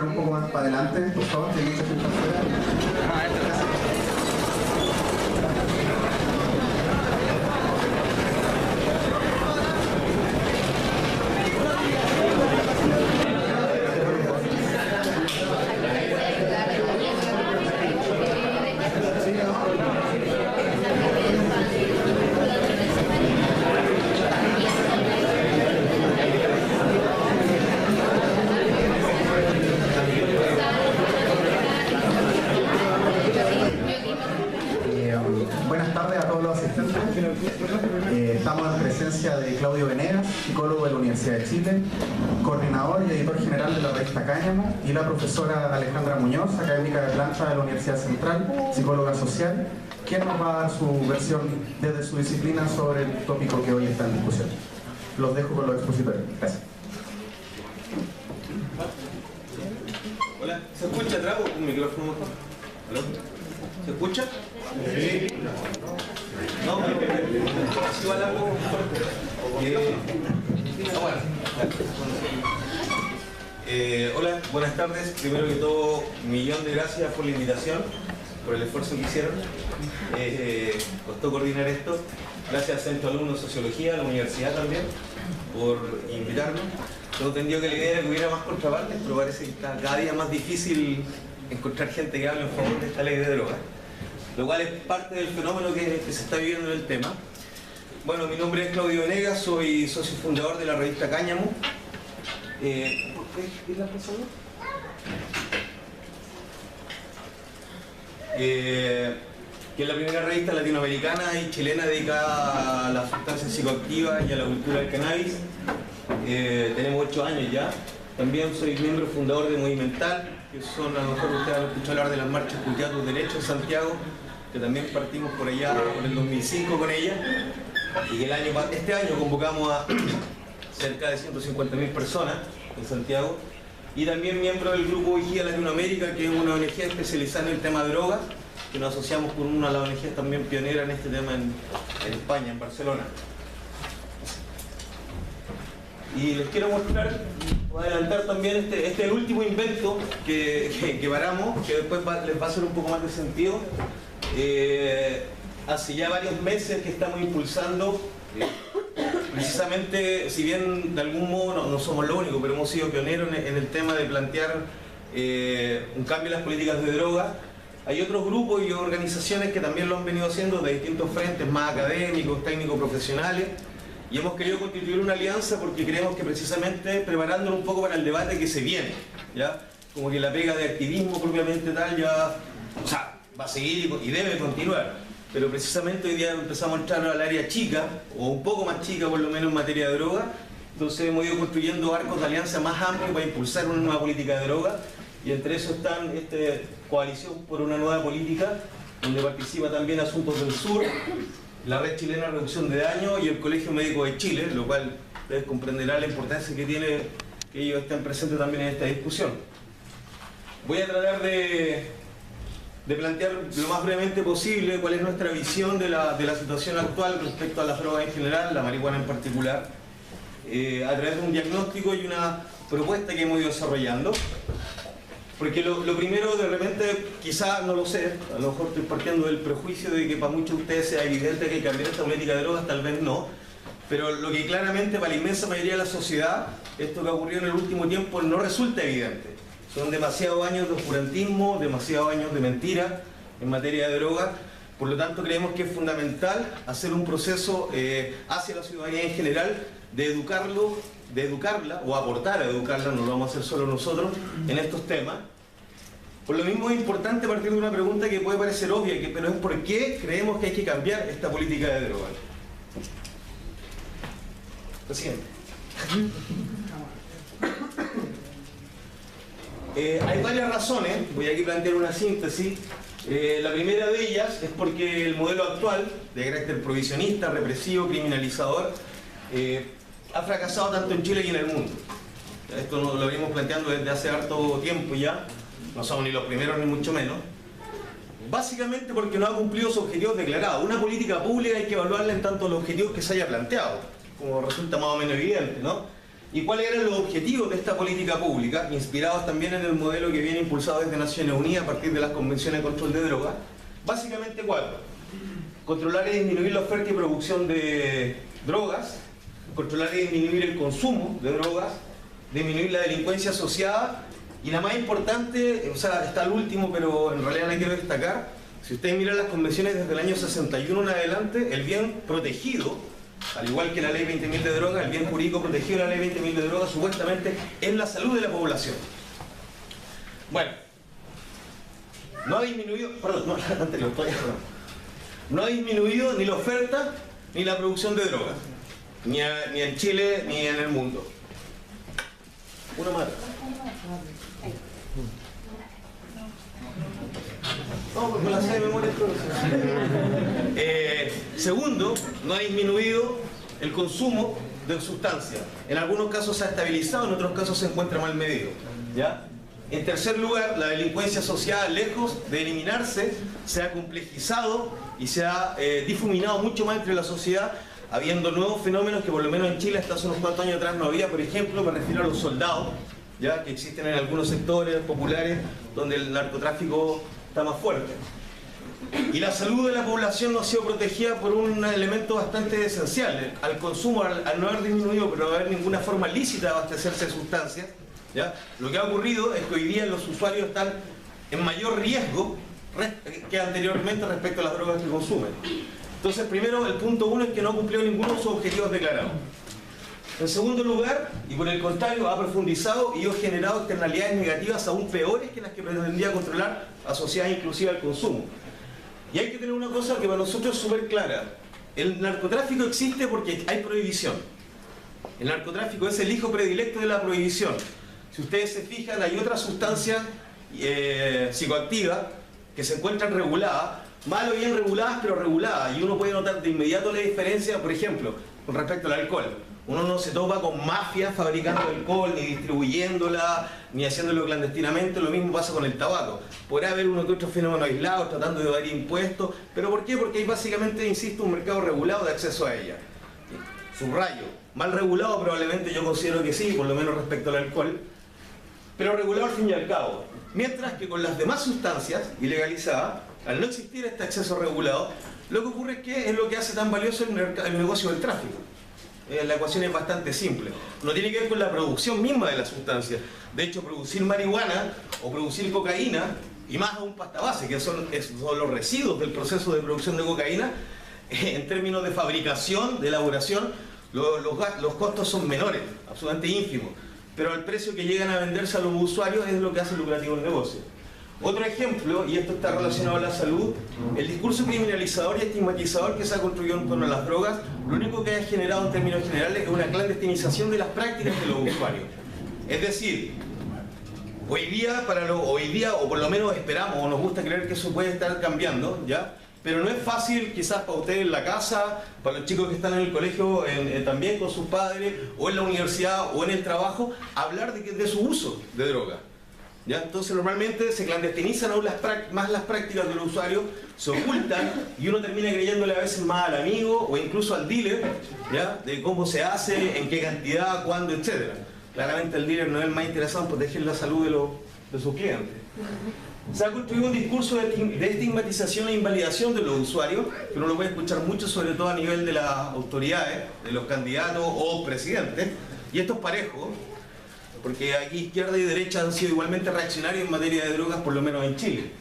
buscar un poco más para adelante, por favor, que hay mucha gente afuera. Buenas tardes a todos los asistentes. Estamos en presencia de Claudio Venegas, psicólogo de la Universidad de Chile, coordinador y editor general de la revista Cáñamo, y la profesora Alejandra Muñoz, académica de planta de la Universidad Central, psicóloga social, quien nos va a dar su versión desde su disciplina sobre el tópico que hoy está en discusión. Los dejo con los expositores. Gracias. Hola, ¿se escucha atrás o un micrófono mejor? ¿Aló? ¿Se escucha? Sí. No, así va algo fuerte. Hola, buenas tardes. Primero que todo, un millón de gracias por la invitación, por el esfuerzo que hicieron. Costó coordinar esto. Gracias al Centro Alumno de Sociología, a la universidad también, por invitarnos. Tengo entendido que la idea era que hubiera más contrapartes, pero parece que está cada día más difícil encontrar gente que hable en favor de esta ley de drogas, lo cual es parte del fenómeno que se está viviendo en el tema. Bueno, mi nombre es Claudio Venegas, soy socio fundador de la revista Cáñamo. ¿Por qué es la persona? Que es la primera revista latinoamericana y chilena dedicada a las sustancias psicoactivas y a la cultura del cannabis. Tenemos 8 años ya. También soy miembro fundador de Movimental, que son, a lo mejor ustedes han escuchado hablar de las marchas Cultivar tus Derechos en Santiago, que también partimos por allá por el 2005 con ella, y que este año convocamos a cerca de 150.000 personas en Santiago, y también miembro del grupo Vigía Latinoamérica, que es una ONG especializada en el tema de drogas, que nos asociamos con una de las ONGs también pionera en este tema en España, en Barcelona. Y les quiero mostrar, voy a adelantar también, este es el último invento que paramos, que después les va a hacer un poco más de sentido. Hace ya varios meses que estamos impulsando, precisamente, si bien de algún modo no somos lo único, pero hemos sido pioneros en el tema de plantear un cambio en las políticas de droga. Hay otros grupos y organizaciones que también lo han venido haciendo de distintos frentes, más académicos, técnicos, profesionales. Y hemos querido constituir una alianza porque creemos que precisamente preparándonos un poco para el debate que se viene, ¿ya? Como que la pega de activismo propiamente tal ya, o sea, va a seguir y debe continuar. Pero precisamente hoy día empezamos a entrar al área chica, o un poco más chica por lo menos en materia de droga. Entonces hemos ido construyendo arcos de alianza más amplios para impulsar una nueva política de droga. Y entre eso están Coalición por una Nueva Política, donde participa también Asuntos del Sur, la Red Chilena de Reducción de Daño y el Colegio Médico de Chile, lo cual ustedes comprenderán la importancia que tiene que ellos estén presentes también en esta discusión. Voy a tratar de plantear lo más brevemente posible cuál es nuestra visión de la situación actual respecto a las drogas en general, la marihuana en particular, a través de un diagnóstico y una propuesta que hemos ido desarrollando. Porque lo primero, de repente, quizá, no lo sé, a lo mejor estoy partiendo del prejuicio de que para muchos de ustedes sea evidente que hay que cambiar esta política de drogas, tal vez no, pero lo que claramente para la inmensa mayoría de la sociedad, esto que ocurrió en el último tiempo no resulta evidente. Son demasiados años de oscurantismo, demasiados años de mentira en materia de drogas, por lo tanto creemos que es fundamental hacer un proceso hacia la ciudadanía en general de educarla o aportar a educarla, no lo vamos a hacer solo nosotros en estos temas. Por lo mismo es importante partir de una pregunta que puede parecer obvia, pero es ¿por qué creemos que hay que cambiar esta política de drogas? Lo siguiente. Hay varias razones, voy aquí a plantear una síntesis. La primera de ellas es porque el modelo actual, de carácter prohibicionista, represivo, criminalizador, ha fracasado tanto en Chile y en el mundo. Esto lo venimos planteando desde hace harto tiempo ya, no somos ni los primeros ni mucho menos. Básicamente porque no ha cumplido sus objetivos declarados. Una política pública hay que evaluarla en tanto los objetivos que se haya planteado, como resulta más o menos evidente, ¿no? y cuáles eran los objetivos de esta política pública, inspirados también en el modelo que viene impulsado desde Naciones Unidas a partir de las convenciones de control de drogas. Básicamente 4. Controlar y disminuir la oferta y producción de drogas, controlar y disminuir el consumo de drogas, disminuir la delincuencia asociada, y la más importante, o sea, está el último, pero en realidad la quiero destacar. Si ustedes miran las convenciones desde el año 61 en adelante, el bien protegido, al igual que la ley 20.000 de drogas, el bien jurídico protegido de la ley 20.000 de drogas supuestamente es la salud de la población. Bueno, no ha disminuido, perdón, no, anterior, todavía no ha disminuido ni la oferta ni la producción de drogas, ni en Chile ni en el mundo. Una más. No, porque me la sé de memoria. Segundo, no ha disminuido el consumo de sustancias. En algunos casos se ha estabilizado, en otros casos se encuentra mal medido. ¿Ya? En tercer lugar, la delincuencia asociada, lejos de eliminarse, se ha complejizado y se ha difuminado mucho más entre la sociedad, habiendo nuevos fenómenos que por lo menos en Chile hasta hace unos cuantos años atrás no había. Por ejemplo, me refiero a los soldados, ya que existen en algunos sectores populares donde el narcotráfico está más fuerte. Y la salud de la población no ha sido protegida por un elemento bastante esencial. Al consumo, al no haber disminuido, pero no haber ninguna forma lícita de abastecerse de sustancias, ¿ya? Lo que ha ocurrido es que hoy día los usuarios están en mayor riesgo que anteriormente respecto a las drogas que consumen. Entonces, primero, el punto 1 es que no cumplió ninguno de sus objetivos declarados. En segundo lugar, y por el contrario, ha profundizado y ha generado externalidades negativas aún peores que las que pretendía controlar, asociadas inclusive al consumo. Y hay que tener una cosa que para nosotros es súper clara. El narcotráfico existe porque hay prohibición. El narcotráfico es el hijo predilecto de la prohibición. Si ustedes se fijan, hay otras sustancias psicoactivas que se encuentran reguladas, mal o bien reguladas, pero reguladas. Y uno puede notar de inmediato la diferencia, por ejemplo, con respecto al alcohol. Uno no se topa con mafias fabricando alcohol, ni distribuyéndola, ni haciéndolo clandestinamente. Lo mismo pasa con el tabaco. Podrá haber uno que otro fenómeno aislado, tratando de evadir impuestos. ¿Pero por qué? Porque hay básicamente, insisto, un mercado regulado de acceso a ella. Subrayo, mal regulado probablemente yo considero que sí, por lo menos respecto al alcohol. Pero regulado al fin y al cabo. Mientras que con las demás sustancias ilegalizadas, al no existir este acceso regulado, lo que ocurre es que es lo que hace tan valioso el negocio del tráfico. La ecuación es bastante simple. No tiene que ver con la producción misma de la sustancia. De hecho, producir marihuana o producir cocaína, y más aún pasta base, que son los residuos del proceso de producción de cocaína, en términos de fabricación, de elaboración, los costos son menores, absolutamente ínfimos. Pero el precio que llegan a venderse a los usuarios es lo que hace lucrativo el negocio. Otro ejemplo, y esto está relacionado a la salud, el discurso criminalizador y estigmatizador que se ha construido en torno a las drogas, lo único que ha generado en términos generales es una clandestinización de las prácticas de los usuarios. Es decir, hoy día, o por lo menos esperamos, o nos gusta creer que eso puede estar cambiando, ¿ya? Pero no es fácil, quizás para ustedes en la casa, para los chicos que están en el colegio también con sus padres, o en la universidad, o en el trabajo, hablar de su uso de droga. ¿Ya? Entonces normalmente se clandestinizan aún más las prácticas de los usuarios, se ocultan y uno termina creyéndole a veces más al amigo o incluso al dealer, ¿ya? De cómo se hace, en qué cantidad, cuándo, etc. Claramente el dealer no es el más interesado en proteger la salud de sus clientes. Se ha construido un discurso de estigmatización e invalidación de los usuarios, que uno lo puede escuchar mucho, sobre todo a nivel de las autoridades, de los candidatos o presidentes, y esto es parejo, porque aquí izquierda y derecha han sido igualmente reaccionarios en materia de drogas, por lo menos en Chile.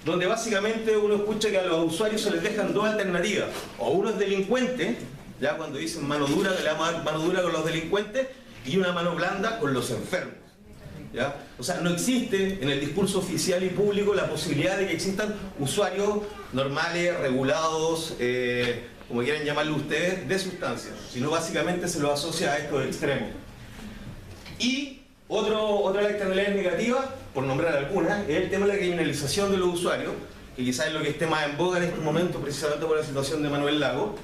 Donde básicamente uno escucha que a los usuarios se les dejan dos alternativas. O uno es delincuente, ya cuando dicen mano dura, que le vamos a dar mano dura con los delincuentes, y una mano blanda con los enfermos. ¿Ya? O sea, no existe en el discurso oficial y público la posibilidad de que existan usuarios normales, regulados, como quieran llamarlo ustedes, de sustancias, sino básicamente se lo asocia a estos extremos. Y otra externalidad negativa, por nombrar algunas, es el tema de la criminalización de los usuarios, que quizás es lo que esté más en boga en este momento, precisamente por la situación de Manuel Lago,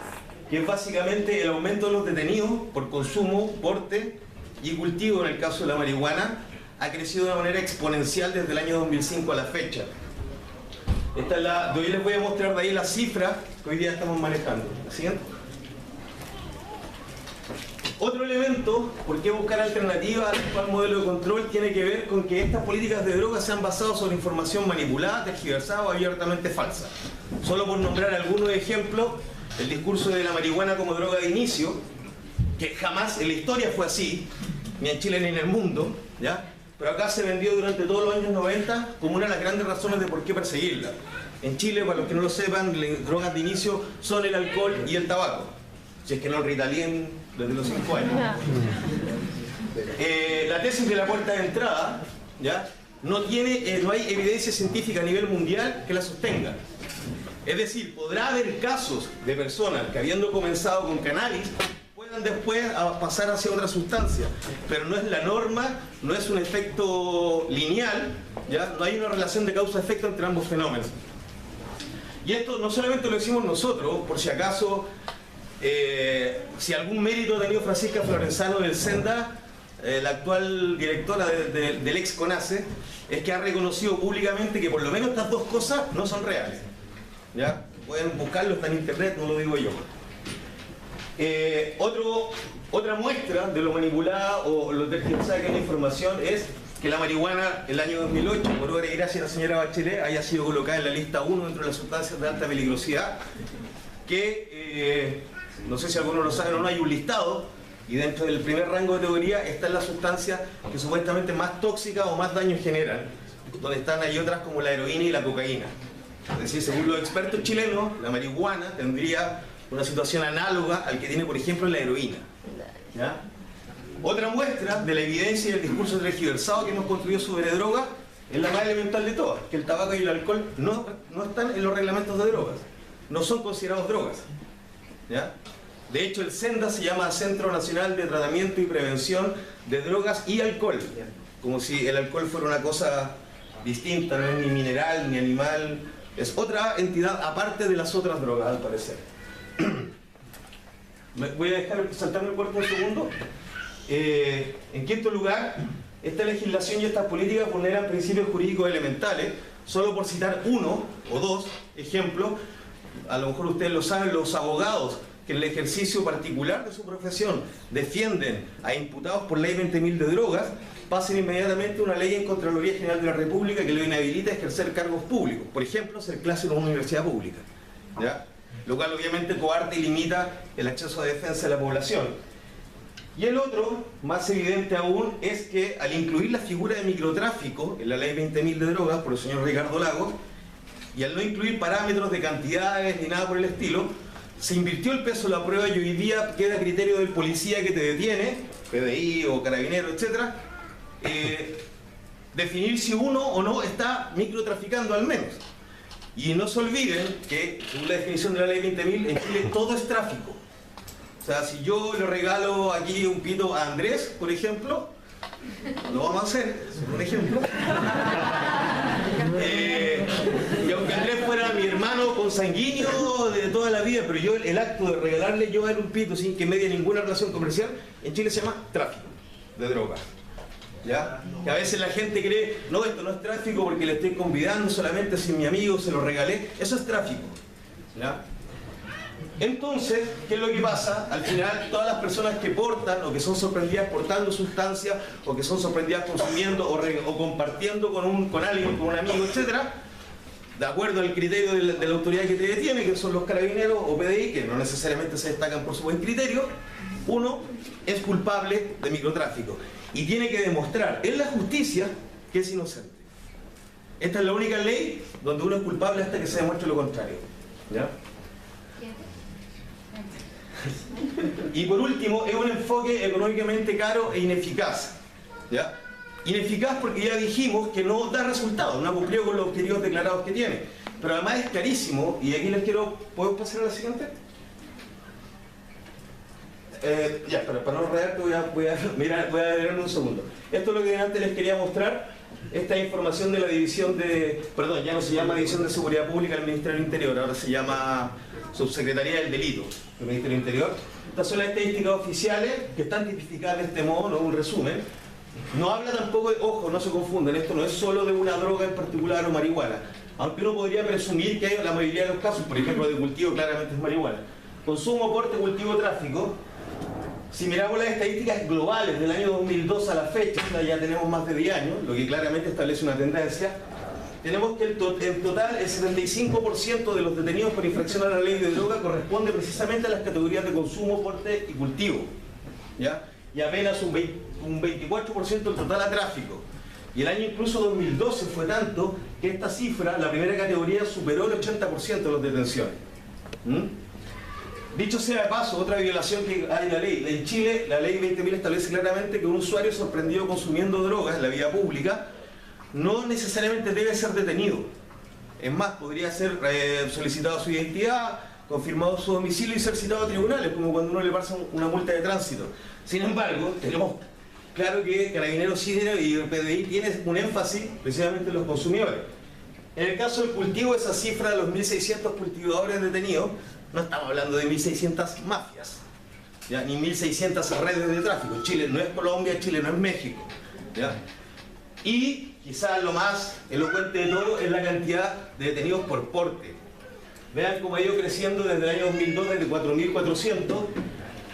que es básicamente el aumento de los detenidos por consumo, porte y cultivo, en el caso de la marihuana, ha crecido de una manera exponencial desde el año 2005 a la fecha. Hoy les voy a mostrar de ahí la cifra que hoy día estamos manejando. ¿La siguiente? Otro elemento, por qué buscar alternativas al actual modelo de control, tiene que ver con que estas políticas de drogas se han basado sobre información manipulada, tergiversada o abiertamente falsa. Solo por nombrar algunos ejemplos, el discurso de la marihuana como droga de inicio, que jamás en la historia fue así, ni en Chile ni en el mundo, ¿ya? Pero acá se vendió durante todos los años 90 como una de las grandes razones de por qué perseguirla. En Chile, para los que no lo sepan, las drogas de inicio son el alcohol y el tabaco. Si es que no el Ritalin desde los 5 años. La tesis de la puerta de entrada, ¿ya? No hay evidencia científica a nivel mundial que la sostenga. Es decir, podrá haber casos de personas que habiendo comenzado con cannabis puedan después pasar hacia otra sustancia, pero no es la norma, no es un efecto lineal, ¿ya? No hay una relación de causa-efecto entre ambos fenómenos. Y esto no solamente lo decimos nosotros, por si acaso, si algún mérito ha tenido Francisca Florenzano del Senda, la actual directora del ex CONACE, es que ha reconocido públicamente que por lo menos estas dos cosas no son reales. ¿Ya? Pueden buscarlo, está en internet, no lo digo yo. Otra muestra de lo manipulada o lo tergiversada que hay la información es que la marihuana, el año 2008, por obra y gracia de la señora Bachelet, haya sido colocada en la lista 1 dentro de las sustancias de alta peligrosidad, que, no sé si algunos lo saben o no, hay un listado, y dentro del primer rango de categoría están las sustancias que supuestamente más tóxicas o más daño generan, donde están ahí otras como la heroína y la cocaína. Es decir, según los expertos chilenos, la marihuana tendría una situación análoga al que tiene, por ejemplo, la heroína. ¿Ya? Otra muestra de la evidencia y el discurso tergiversado que hemos construido sobre drogas es la más elemental de todas, que el tabaco y el alcohol no están en los reglamentos de drogas, no son considerados drogas. ¿Ya? De hecho, el SENDA se llama Centro Nacional de Tratamiento y Prevención de Drogas y Alcohol, como si el alcohol fuera una cosa distinta, no es ni mineral ni animal, es otra entidad aparte de las otras drogas, al parecer. Voy a dejar saltarme el cuarto un segundo. En quinto lugar, esta legislación y estas políticas vulneran principios jurídicos elementales. Solo por citar uno o dos ejemplos, a lo mejor ustedes lo saben, los abogados que en el ejercicio particular de su profesión defienden a imputados por ley 20.000 de drogas, pasen inmediatamente una ley en Contraloría General de la República que lo inhabilita a ejercer cargos públicos, por ejemplo, ser clase en una universidad pública, ¿ya? Lo cual obviamente coarta y limita el acceso a defensa de la población. Y el otro, más evidente aún, es que al incluir la figura de microtráfico en la ley 20.000 de drogas por el señor Ricardo Lagos, y al no incluir parámetros de cantidades ni nada por el estilo, se invirtió el peso de la prueba y hoy día queda a criterio del policía que te detiene, PDI o carabinero, etc., definir si uno o no está microtraficando al menos. Y no se olviden que, según la definición de la ley 20.000, en Chile todo es tráfico. O sea, si yo le regalo aquí un pito a Andrés, por ejemplo, lo vamos a hacer, es un ejemplo. Y aunque Andrés fuera mi hermano consanguíneo de toda la vida, pero yo el acto de regalarle yo a él un pito sin que medie ninguna relación comercial, en Chile se llama tráfico de drogas. ¿Ya? Que a veces la gente cree, no, esto no es tráfico porque le estoy convidando solamente si mi amigo se lo regalé. Eso es tráfico. ¿Ya? Entonces, ¿qué es lo que pasa? Al final, todas las personas que portan o que son sorprendidas portando sustancias o que son sorprendidas consumiendo o compartiendo con alguien, con un amigo, etcétera, de acuerdo al criterio de la autoridad que te detiene, que son los carabineros o PDI, que no necesariamente se destacan por su buen criterio, uno es culpable de microtráfico y tiene que demostrar en la justicia que es inocente. Esta es la única ley donde uno es culpable hasta que se demuestre lo contrario. ¿Ya? Y por último, es un enfoque económicamente caro e ineficaz. ¿Ya? Ineficaz porque ya dijimos que no da resultados, no ha cumplido con los objetivos declarados que tiene. Pero además es carísimo, y aquí les quiero... ¿Puedo pasar a la siguiente? Ya, pero para no enredarte voy a leer un segundo. Esto es lo que antes les quería mostrar. Esta información de la división de... Perdón, ya no se llama División de Seguridad Pública del Ministerio del Interior, ahora se llama Subsecretaría del Delito del Ministerio del Interior. Estas son las estadísticas oficiales que están tipificadas de este modo, no un resumen. No habla tampoco de, ojo, no se confunden, esto no es solo de una droga en particular o marihuana. Aunque uno podría presumir que la mayoría de los casos, por ejemplo de cultivo, claramente es marihuana. Consumo, porte, cultivo, tráfico. Si miramos las estadísticas globales del año 2002 a la fecha, ya tenemos más de 10 años, lo que claramente establece una tendencia, tenemos que en total el 75% de los detenidos por infracción a la ley de droga corresponde precisamente a las categorías de consumo, porte y cultivo, ¿ya? Y apenas un 24% en total a tráfico. Y el año incluso 2012 fue tanto que esta cifra, la primera categoría, superó el 80% de las detenciones. Dicho sea de paso, otra violación que hay de la ley. En Chile, la ley 20.000 establece claramente que un usuario sorprendido consumiendo drogas en la vía pública no necesariamente debe ser detenido. Es más, podría ser solicitado su identidad, confirmado su domicilio y ser citado a tribunales, como cuando uno le pasa una multa de tránsito. Sin embargo, tenemos claro que Carabineros y el PDI tienen un énfasis precisamente en los consumidores. En el caso del cultivo, esa cifra de los 1.600 cultivadores detenidos, no estamos hablando de 1.600 mafias, ¿ya? Ni 1.600 redes de tráfico. Chile no es Colombia, Chile no es México, ¿ya? Y quizás lo más elocuente de todo es la cantidad de detenidos por porte. Vean cómo ha ido creciendo desde el año 2002, desde 4.400.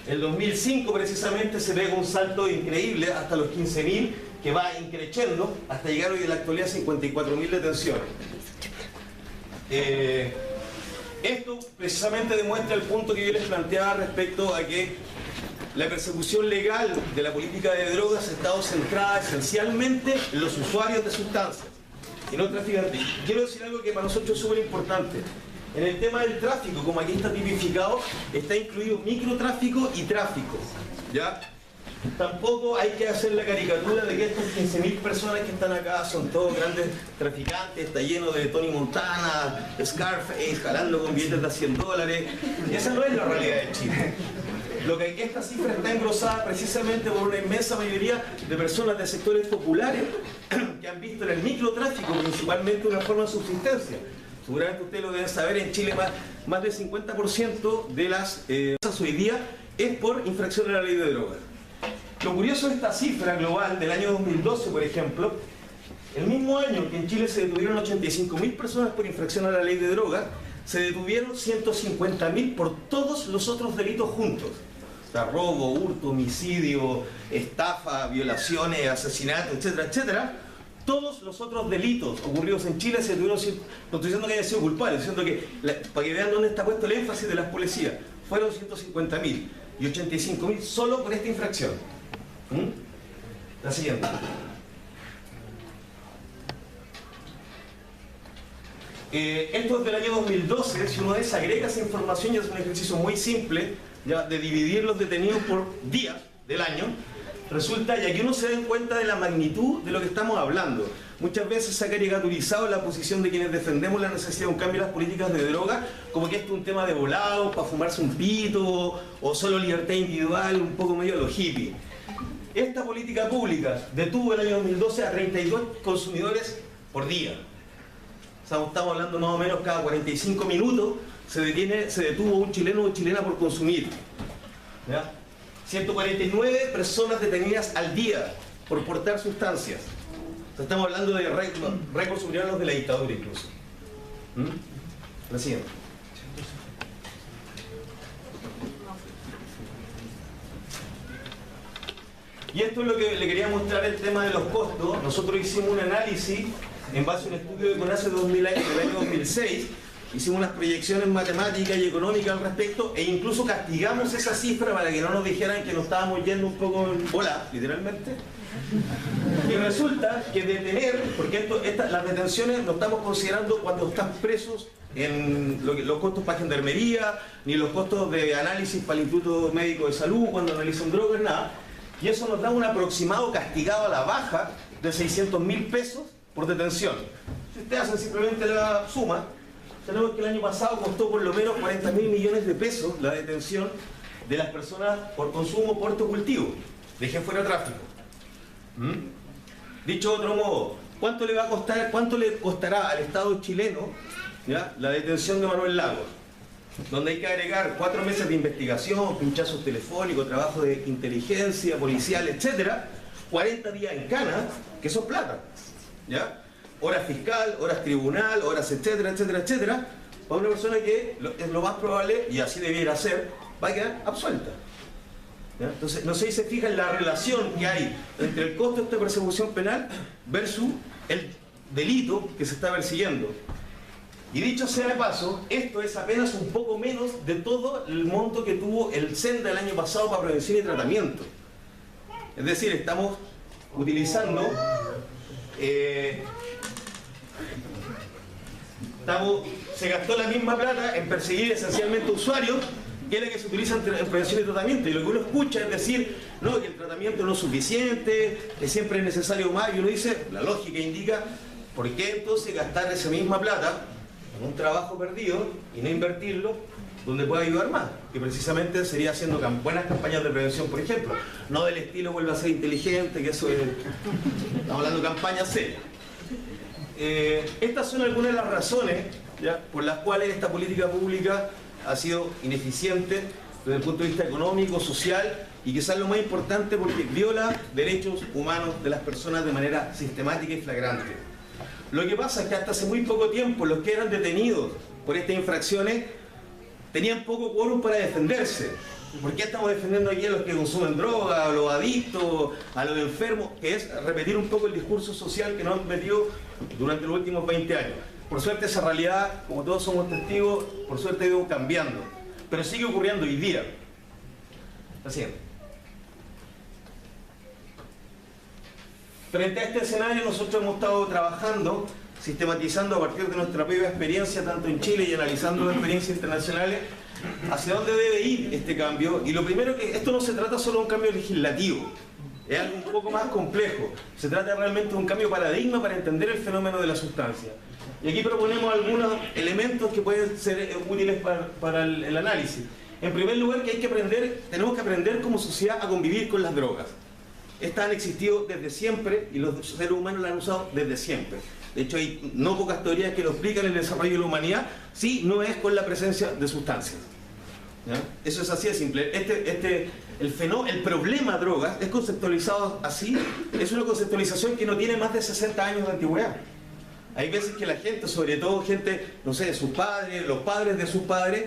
El 2005 precisamente se pega un salto increíble hasta los 15.000, que va increciendo hasta llegar hoy en la actualidad a 54.000 detenciones. Esto precisamente demuestra el punto que yo les planteaba respecto a que la persecución legal de la política de drogas ha estado centrada esencialmente en los usuarios de sustancias y no traficantes. Quiero decir algo que para nosotros es súper importante. En el tema del tráfico, como aquí está tipificado, está incluido microtráfico y tráfico, ¿ya? Tampoco hay que hacer la caricatura de que estos 15.000 personas que están acá son todos grandes traficantes, está lleno de Tony Montana, Scarface, jalando con billetes de $100. Esa no es la realidad de Chile. Lo que esta cifra está engrosada precisamente por una inmensa mayoría de personas de sectores populares que han visto en el microtráfico principalmente una forma de subsistencia. Seguramente ustedes lo deben saber, en Chile más del 50% de las hoy día es por infracción a la ley de drogas. Lo curioso de esta cifra global del año 2012, por ejemplo, el mismo año que en Chile se detuvieron 85.000 personas por infracción a la ley de drogas, se detuvieron 150.000 por todos los otros delitos juntos. O sea, robo, hurto, homicidio, estafa, violaciones, asesinato, etcétera, etcétera. Todos los otros delitos ocurridos en Chile se detuvieron, no estoy diciendo que hayan sido culpables, estoy diciendo que, para que vean dónde está puesto el énfasis de las policías, fueron 150.000 y 85.000 solo por esta infracción. La siguiente. Esto es del año 2012, si uno desagrega esa información y hace un ejercicio muy simple, ya, de dividir los detenidos por días del año, resulta, y aquí uno se da cuenta de la magnitud de lo que estamos hablando. Muchas veces se ha caricaturizado la posición de quienes defendemos la necesidad de un cambio en las políticas de droga, como que esto es un tema de volado, para fumarse un pito, o solo libertad individual, un poco medio a los hippies. Esta política pública detuvo el año 2012 a 32 consumidores por día. O sea, estamos hablando más o menos cada 45 minutos se detuvo un chileno o chilena por consumir, ¿ya? 149 personas detenidas al día por portar sustancias. O sea, estamos hablando de récords superiores a los de la dictadura incluso. La siguiente. Y esto es lo que le quería mostrar, el tema de los costos. Nosotros hicimos un análisis en base a un estudio de CONACYT del año 2006. Hicimos unas proyecciones matemáticas y económicas al respecto e incluso castigamos esa cifra para que no nos dijeran que nos estábamos yendo un poco en bola, literalmente. Y resulta que detener, porque las detenciones no estamos considerando cuando están presos en los costos para gendarmería, ni los costos de análisis para el Instituto Médico de Salud cuando analizan drogas, nada. Y eso nos da un aproximado castigado a la baja de 600.000 pesos por detención. Si ustedes hacen simplemente la suma, tenemos que el año pasado costó por lo menos 40.000 millones de pesos la detención de las personas por consumo, porte o cultivo. Dejé fuera tráfico. Dicho de otro modo, ¿cuánto le costará al Estado chileno, ¿ya?, la detención de Manuel Lagos? Donde hay que agregar 4 meses de investigación, pinchazos telefónicos, trabajo de inteligencia, policial, etcétera, 40 días en cana, que son plata, ¿ya? Horas fiscal, horas tribunal, horas etcétera, etcétera, etcétera, para una persona que es lo más probable, y así debiera ser, va a quedar absuelta. ¿ya? Entonces, no sé si se fija en la relación que hay entre el costo de esta persecución penal versus el delito que se está persiguiendo. Y dicho sea de paso, esto es apenas un poco menos de todo el monto que tuvo el SENDA el año pasado para prevención y tratamiento. Es decir, estamos utilizando, se gastó la misma plata en perseguir esencialmente usuarios que la que se utiliza en prevención y tratamiento. Y lo que uno escucha es decir, no, que el tratamiento no es suficiente, que siempre es necesario más, y uno dice, la lógica indica, ¿por qué entonces gastar esa misma plata en un trabajo perdido y no invertirlo donde pueda ayudar más? Que precisamente sería haciendo buenas campañas de prevención, por ejemplo. No del estilo vuelve a ser inteligente, que eso es... Estamos hablando de campañas serias. Estas son algunas de las razones, ¿ya?, por las cuales esta política pública ha sido ineficiente desde el punto de vista económico, social y quizás lo más importante porque viola derechos humanos de las personas de manera sistemática y flagrante. Lo que pasa es que hasta hace muy poco tiempo los que eran detenidos por estas infracciones tenían poco quórum para defenderse. ¿Por qué estamos defendiendo aquí a los que consumen droga, a los adictos, a los enfermos? Que es repetir un poco el discurso social que nos han metido durante los últimos 20 años. Por suerte esa realidad, como todos somos testigos, por suerte ha ido cambiando. Pero sigue ocurriendo hoy día. Así es. Frente a este escenario nosotros hemos estado trabajando, sistematizando a partir de nuestra propia experiencia, tanto en Chile y analizando experiencias internacionales, hacia dónde debe ir este cambio. Y lo primero que esto no se trata solo de un cambio legislativo, es algo un poco más complejo. Se trata realmente de un cambio de paradigma para entender el fenómeno de la sustancia. Y aquí proponemos algunos elementos que pueden ser útiles para el análisis. En primer lugar, que tenemos que aprender como sociedad a convivir con las drogas. Estas han existido desde siempre y los seres humanos las han usado desde siempre. De hecho, hay no pocas teorías que lo explican el desarrollo de la humanidad, si no es con la presencia de sustancias. ¿Ya? Eso es así de simple. El problema drogas es conceptualizado así, es una conceptualización que no tiene más de 60 años de antigüedad. Hay veces que la gente, sobre todo gente, no sé, sus padres, los padres de sus padres,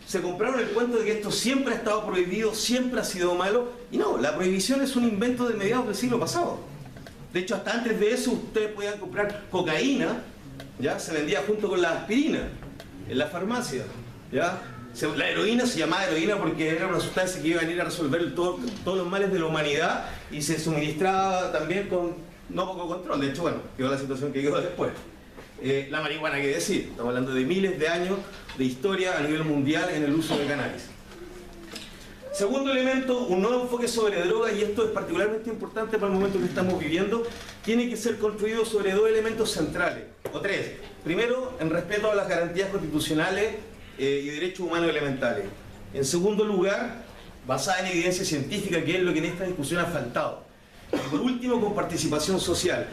se compraron el cuento de que esto siempre ha estado prohibido, siempre ha sido malo, y no, la prohibición es un invento de mediados del siglo pasado. De hecho, hasta antes de eso ustedes podían comprar cocaína, ¿ya? Se vendía junto con la aspirina en la farmacia, ¿ya? La heroína se llamaba heroína porque era una sustancia que iba a venir a resolver todos los males de la humanidad y se suministraba también con no poco control. De hecho, bueno, quedó la situación que quedó después. La marihuana, ¿qué decir? Estamos hablando de miles de años de historia a nivel mundial en el uso de cannabis. Segundo elemento, un nuevo enfoque sobre drogas, y esto es particularmente importante para el momento que estamos viviendo, tiene que ser construido sobre dos elementos centrales, o tres. Primero, en respeto a las garantías constitucionales y derechos humanos elementales. En segundo lugar, basada en evidencia científica, que es lo que en esta discusión ha faltado. Y por último, con participación social.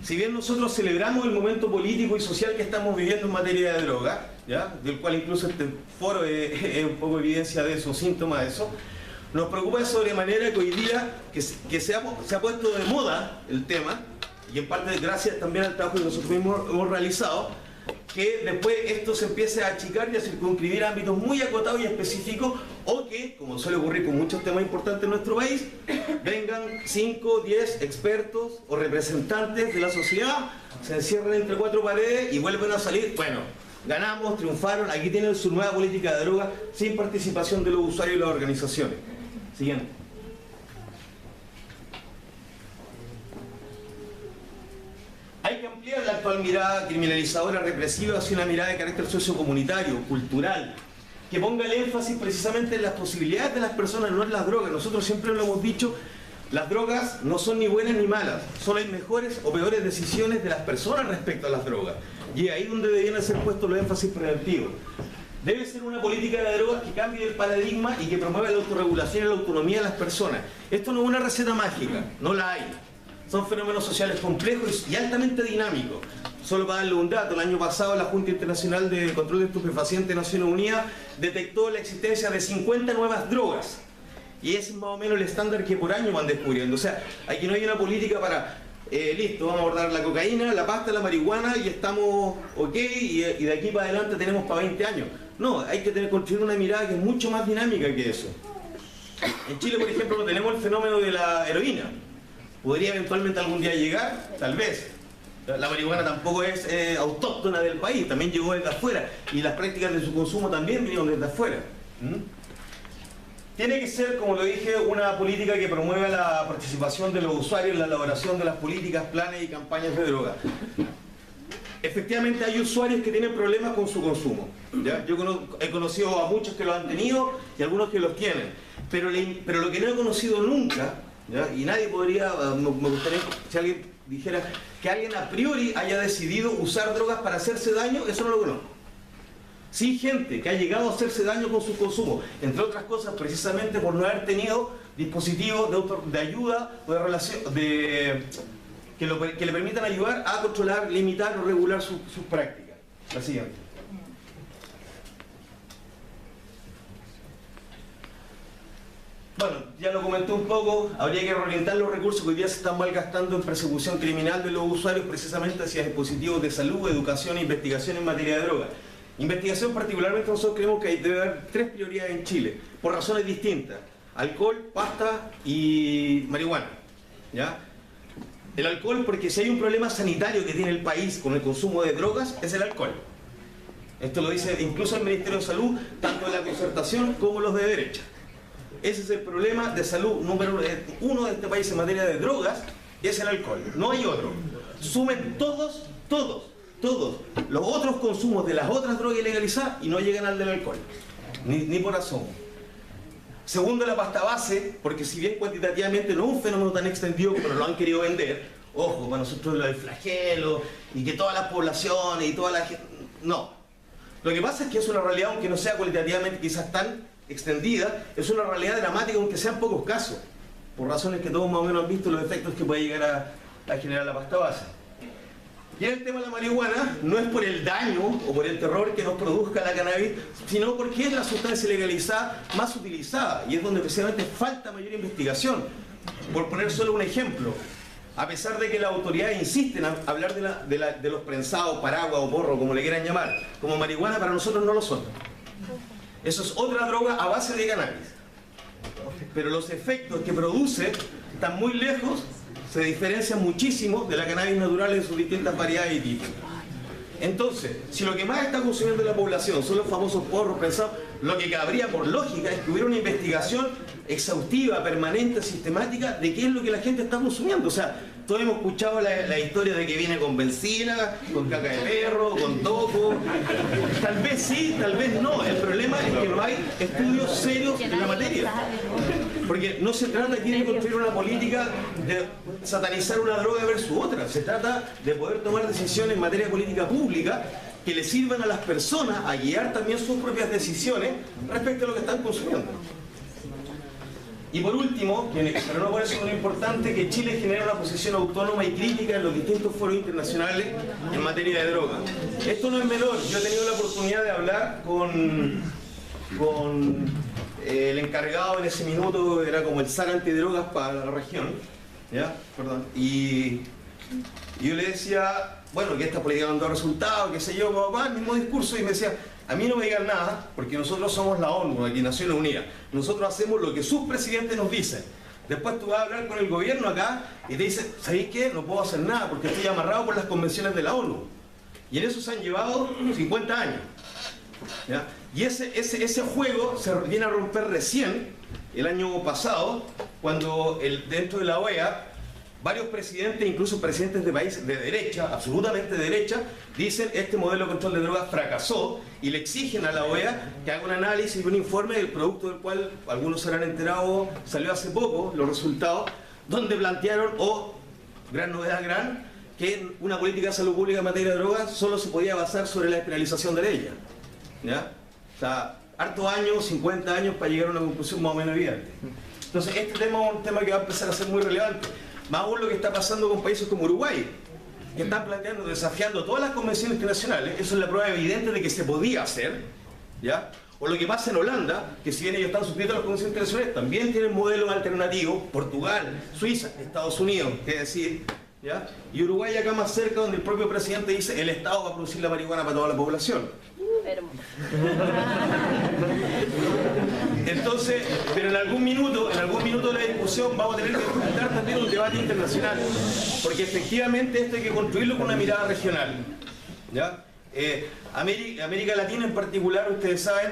Si bien nosotros celebramos el momento político y social que estamos viviendo en materia de droga, ¿ya?, del cual incluso este foro es un poco evidencia de eso, síntoma de eso, nos preocupa de sobremanera que hoy día se ha puesto de moda el tema, y en parte gracias también al trabajo que nosotros mismos hemos realizado, que después esto se empiece a achicar y a circunscribir a ámbitos muy acotados y específicos, o que, como suele ocurrir con muchos temas importantes en nuestro país, vengan 5, 10 expertos o representantes de la sociedad, se encierran entre cuatro paredes y vuelven a salir, bueno, ganamos, triunfaron, aquí tienen su nueva política de droga sin participación de los usuarios y las organizaciones. Siguiente. Hay que ampliar la actual mirada criminalizadora represiva hacia una mirada de carácter sociocomunitario, cultural, que ponga el énfasis precisamente en las posibilidades de las personas, no en las drogas. Nosotros siempre lo hemos dicho, las drogas no son ni buenas ni malas, solo hay mejores o peores decisiones de las personas respecto a las drogas. Y ahí donde deberían ser puestos los énfasis preventivos. Debe ser una política de drogas que cambie el paradigma y que promueva la autorregulación y la autonomía de las personas. Esto no es una receta mágica, no la hay. Son fenómenos sociales complejos y altamente dinámicos. Solo para darle un dato, el año pasado la Junta Internacional de Control de Estupefacientes de Naciones Unidas detectó la existencia de 50 nuevas drogas. Y ese es más o menos el estándar que por año van descubriendo. O sea, aquí no hay una política para, listo, vamos a abordar la cocaína, la pasta, la marihuana y estamos ok, y de aquí para adelante tenemos para 20 años. No, hay que construir una mirada que es mucho más dinámica que eso. En Chile, por ejemplo, no tenemos el fenómeno de la heroína. ¿Podría eventualmente algún día llegar? Tal vez. La marihuana tampoco es autóctona del país, también llegó desde afuera. Y las prácticas de su consumo también vinieron desde afuera. Tiene que ser, como lo dije, una política que promueva la participación de los usuarios en la elaboración de las políticas, planes y campañas de droga. Efectivamente hay usuarios que tienen problemas con su consumo, ¿ya? Yo he conocido a muchos que lo han tenido y algunos que los tienen, pero lo que no he conocido nunca, ¿ya? Y nadie podría, me gustaría si alguien dijera que alguien a priori haya decidido usar drogas para hacerse daño, eso no lo conozco. Sí, gente que ha llegado a hacerse daño con su consumo, entre otras cosas precisamente por no haber tenido dispositivos de ayuda o de relación, que le permitan ayudar a controlar, limitar o regular sus prácticas. La siguiente. Bueno, ya lo comenté un poco, habría que reorientar los recursos que hoy día se están malgastando en persecución criminal de los usuarios precisamente hacia dispositivos de salud, educación e investigación en materia de droga. Investigación particularmente nosotros creemos que debe haber 3 prioridades en Chile, por razones distintas: alcohol, pasta y marihuana, ¿ya? El alcohol, porque si hay un problema sanitario que tiene el país con el consumo de drogas, es el alcohol. Esto lo dice incluso el Ministerio de Salud, tanto de la concertación como los de derecha. Ese es el problema de salud número 1 de este país en materia de drogas, es el alcohol. No hay otro. Sumen todos los otros consumos de las otras drogas ilegalizadas y no llegan al del alcohol. Ni por asomo. Segundo, la pasta base, porque si bien cuantitativamente no es un fenómeno tan extendido como lo han querido vender, ojo, para nosotros lo del flagelo y que todas las poblaciones y toda la gente... No. Lo que pasa es que es una realidad, aunque no sea cualitativamente quizás tan extendida, es una realidad dramática, aunque sean pocos casos, por razones que todos más o menos han visto los efectos que puede llegar a generar la pasta base. Y en el tema de la marihuana, no es por el daño o por el terror que nos produzca la cannabis, sino porque es la sustancia legalizada más utilizada y es donde precisamente falta mayor investigación. Por poner solo un ejemplo, a pesar de que las autoridades insisten en hablar de los prensados, paraguas o porro, como le quieran llamar, como marihuana, para nosotros no lo son. Eso es otra droga a base de cannabis. Pero los efectos que produce están muy lejos, se diferencian muchísimo de la cannabis natural en sus distintas variedades y tipos. Entonces, si lo que más está consumiendo la población son los famosos porros prensados, lo que cabría por lógica es que hubiera una investigación exhaustiva, permanente, sistemática de qué es lo que la gente está consumiendo. O sea, todos hemos escuchado la historia de que viene con benzina, con caca de perro, con topo. Tal vez sí, tal vez no. El problema es que no hay estudios serios en la materia. Porque no se trata aquí de construir una política de satanizar una droga versus otra. Se trata de poder tomar decisiones en materia de política pública que le sirvan a las personas a guiar también sus propias decisiones respecto a lo que están consumiendo. Y por último, pero no por eso menos importante, que Chile genera una posición autónoma y crítica en los distintos foros internacionales en materia de droga. Esto no es menor. Yo he tenido la oportunidad de hablar con el encargado en ese minuto, era como el zar antidrogas para la región, ¿ya? Perdón. Y yo le decía, bueno, que esta política no da resultados, qué sé yo, papá, el mismo discurso, y me decía, a mí no me digan nada, porque nosotros somos la ONU, aquí Naciones Unidas. Nosotros hacemos lo que sus presidentes nos dicen. Después tú vas a hablar con el gobierno acá y te dicen, ¿sabéis qué? No puedo hacer nada porque estoy amarrado por las convenciones de la ONU. Y en eso se han llevado 50 años. ¿Ya? Y ese juego se viene a romper recién, el año pasado, cuando dentro de la OEA, varios presidentes, incluso presidentes de países de derecha, absolutamente de derecha, dicen este modelo de control de drogas fracasó y le exigen a la OEA que haga un análisis y un informe del producto del cual algunos se habrán enterado, salió hace poco, los resultados, donde plantearon, gran novedad, que una política de salud pública en materia de drogas solo se podía basar sobre la despenalización de ella. ¿Ya? O sea, hartos años, 50 años para llegar a una conclusión más o menos evidente. Entonces este tema es un tema que va a empezar a ser muy relevante. Más aún lo que está pasando con países como Uruguay, que están planteando, desafiando todas las convenciones internacionales. Eso es la prueba evidente de que se podía hacer, ¿ya? O lo que pasa en Holanda, que si bien ellos están suscritos a las convenciones internacionales, también tienen modelos alternativos, Portugal, Suiza, Estados Unidos, es decir, ¿ya? Y Uruguay acá más cerca, donde el propio presidente dice el Estado va a producir la marihuana para toda la población. Entonces, Entonces, pero en algún minuto de la discusión vamos a tener que enfrentar también un debate internacional, porque efectivamente esto hay que construirlo con una mirada regional, ¿ya? América Latina en particular, ustedes saben,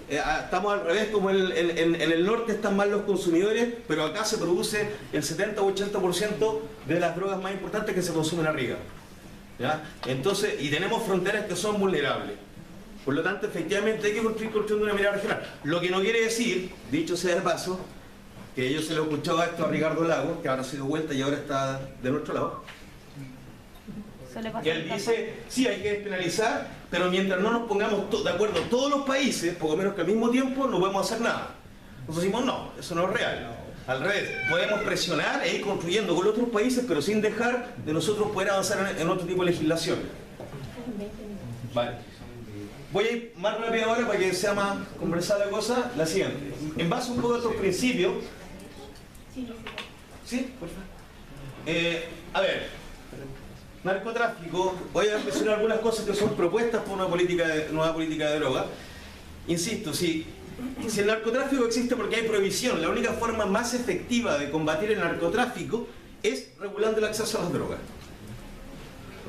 estamos al revés, como en el norte están más los consumidores, pero acá se produce el 70 o 80% de las drogas más importantes que se consumen arriba, ¿ya? Entonces, y tenemos fronteras que son vulnerables. Por lo tanto, efectivamente hay que construir una mirada regional. Lo que no quiere decir, dicho sea de paso, que yo se lo he escuchado a esto a Ricardo Lagos, que ahora se dio vuelta y ahora está de nuestro lado. Que él dice, sí, hay que despenalizar, pero mientras no nos pongamos de acuerdo todos los países, poco menos que al mismo tiempo, no podemos hacer nada. Nosotros decimos, no, eso no es real. Al revés, podemos presionar e ir construyendo con los otros países, pero sin dejar de nosotros poder avanzar en otro tipo de legislación. Vale. Voy a ir más rápido ahora para que sea más conversada la cosa. La siguiente. En base un poco a estos principios. ¿Sí? Por favor. A ver. Narcotráfico. Voy a mencionar algunas cosas que son propuestas por una nueva política de droga. Insisto, si el narcotráfico existe porque hay prohibición, la única forma más efectiva de combatir el narcotráfico es regulando el acceso a las drogas.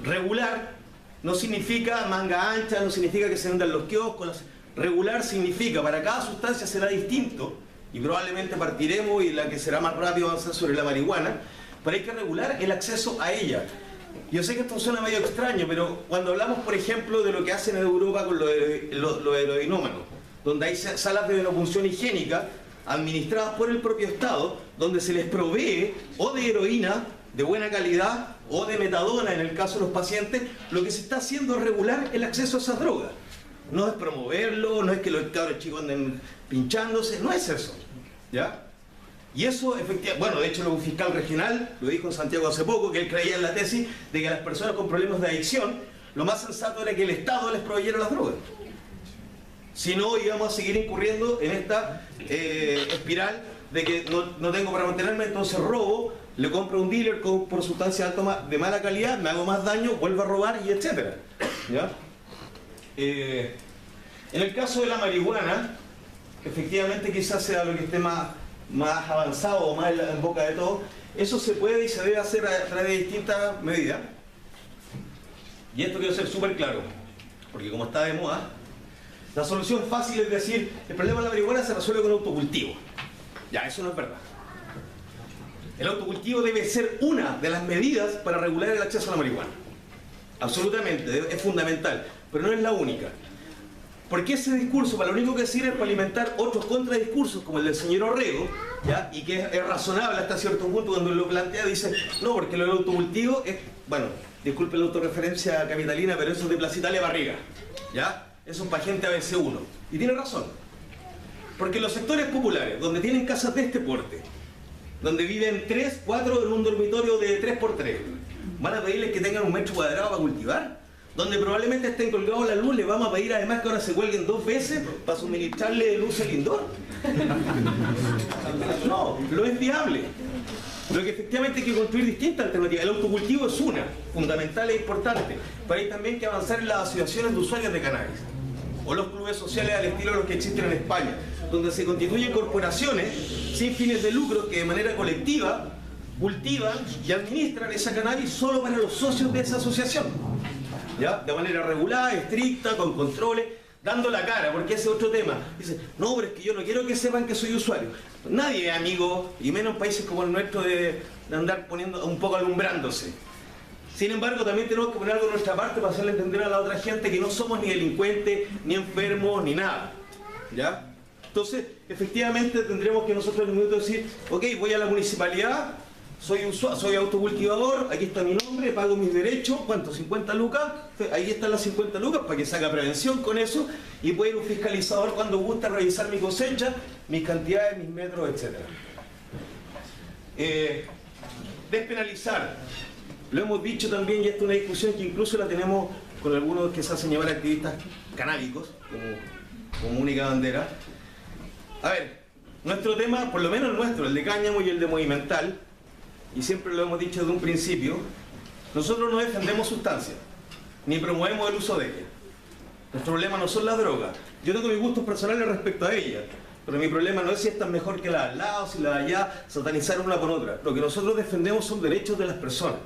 Regular no significa manga ancha, no significa que se vendan los kioscos. Regular significa, para cada sustancia será distinto, y probablemente partiremos y la que será más rápido avanzar sobre la marihuana, pero hay que regular el acceso a ella. Yo sé que esto suena medio extraño, pero cuando hablamos, por ejemplo, de lo que hacen en Europa con los heroinómanos, donde hay salas de venopunción higiénica administradas por el propio Estado, donde se les provee o de heroína de buena calidad o de metadona en el caso de los pacientes, lo que se está haciendo es regular el acceso a esas drogas. No es promoverlo, no es que los cabros chicos anden pinchándose, no es eso, ¿ya? Y eso, efectivamente, bueno, de hecho, un fiscal regional lo dijo en Santiago hace poco, que él creía en la tesis de que a las personas con problemas de adicción, lo más sensato era que el Estado les proveyera las drogas. Si no, íbamos a seguir incurriendo en esta espiral de que no tengo para mantenerme, entonces robo, le compro a un dealer por sustancia de mala calidad, me hago más daño, vuelvo a robar y etcétera, ¿ya? En el caso de la marihuana, efectivamente quizás sea lo que esté más avanzado o más en boca de todos. Eso se puede y se debe hacer a través de distintas medidas. Y esto quiero ser súper claro, porque como está de moda, la solución fácil es decir, el problema de la marihuana se resuelve con autocultivo. Ya, eso no es verdad. El autocultivo debe ser una de las medidas para regular el acceso a la marihuana. Absolutamente, es fundamental, pero no es la única. Porque ese discurso, para lo único que sirve es para alimentar otros contradiscursos, como el del señor Orrego, ¿ya? Y que es razonable hasta cierto punto cuando él lo plantea, dice, no, porque lo del autocultivo es, bueno, disculpe la autorreferencia capitalina, pero eso es de Plaza Italia Barriga, ¿ya? Eso es para gente ABC1. Y tiene razón. Porque los sectores populares, donde tienen casas de este porte, donde viven 3, 4 en un dormitorio de 3x3, ¿van a pedirles que tengan un metro cuadrado para cultivar? Donde probablemente estén colgados la luz, le vamos a pedir además que ahora se cuelguen 2 veces para suministrarle luz al indoor. No, lo es viable. Lo que efectivamente hay que construir distintas alternativas. El autocultivo es una, fundamental e importante. Pero hay también que avanzar en las asociaciones de usuarios de cannabis. O los clubes sociales al estilo de los que existen en España, donde se constituyen corporaciones sin fines de lucro que de manera colectiva cultivan y administran esa cannabis solo para los socios de esa asociación, ¿ya? De manera regulada, estricta, con controles, dando la cara, porque ese es otro tema. Dice, no, pero es que yo no quiero que sepan que soy usuario. Nadie es amigo, y menos en países como el nuestro, de andar poniendo un poco alumbrándose. Sin embargo, también tenemos que poner algo de nuestra parte para hacerle entender a la otra gente que no somos ni delincuentes, ni enfermos, ni nada, ¿ya? Entonces, efectivamente, tendremos que nosotros en un minuto decir, ok, voy a la municipalidad, soy autocultivador, aquí está mi nombre, pago mis derechos, ¿cuánto? 50 lucas, ahí están las 50 lucas para que se haga prevención con eso y puede ir un fiscalizador cuando gusta revisar mi cosecha, mis cantidades, mis metros, etc. Despenalizar, lo hemos dicho también y esta es una discusión que incluso la tenemos con algunos que se hacen llamar activistas canábicos como única bandera. A ver, nuestro tema, por lo menos el nuestro, el de cáñamo y el de movimental, y siempre lo hemos dicho desde un principio, nosotros no defendemos sustancias, ni promovemos el uso de ellas. Nuestro problema no son las drogas. Yo tengo mis gustos personales respecto a ellas, Pero mi problema no es si esta es mejor que la de al lado, si la de allá, satanizar una por otra. Lo que nosotros defendemos son derechos de las personas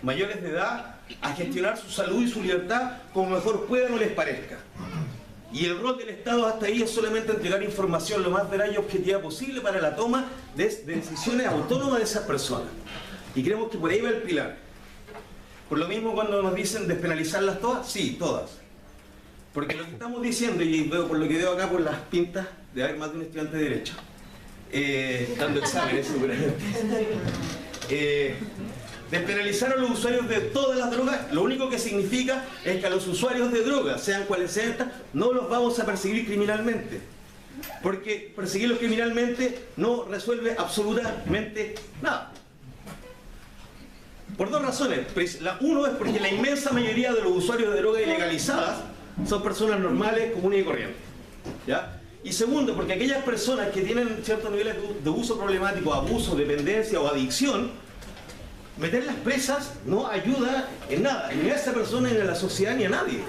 mayores de edad a gestionar su salud y su libertad como mejor puedan o les parezca. Y el rol del Estado hasta ahí es solamente entregar información lo más veraz y objetiva posible para la toma de decisiones autónomas de esas personas. Y creemos que por ahí va el pilar. Por lo mismo cuando nos dicen despenalizarlas todas, sí, todas. Porque lo que estamos diciendo, y veo por lo que veo acá por las pintas de haber más de un estudiante de Derecho, dando exámenes seguramente, despenalizar a los usuarios de todas las drogas, lo único que significa es que a los usuarios de drogas, sean cuales sean estas, no los vamos a perseguir criminalmente. Porque perseguirlos criminalmente no resuelve absolutamente nada. Por dos razones. Uno es porque la inmensa mayoría de los usuarios de drogas ilegalizadas son personas normales, comunes y corrientes, ¿ya? Y segundo, porque aquellas personas que tienen ciertos niveles de uso problemático, abuso, dependencia o adicción, meterlas presas no ayuda en nada, ni a esa persona, ni a la sociedad, ni a nadie.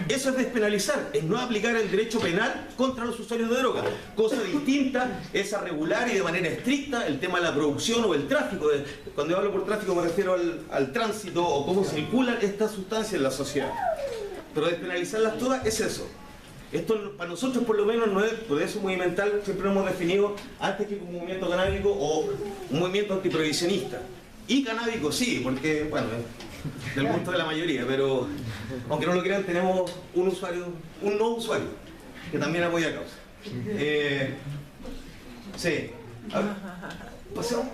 Eso es despenalizar, es no aplicar el derecho penal contra los usuarios de droga. Cosa distinta es a regular y de manera estricta el tema de la producción o el tráfico. Cuando yo hablo por tráfico me refiero al tránsito o cómo circulan estas sustancias en la sociedad. Pero despenalizarlas todas es eso. Esto para nosotros por lo menos no es, por eso movimental siempre lo hemos definido antes que como un movimiento canábico o un movimiento antiprohibicionista. Y canábico sí, porque bueno, del gusto de la mayoría, pero aunque no lo crean tenemos un usuario, un no usuario, que también apoya a causa. Sí. A ver, pasemos.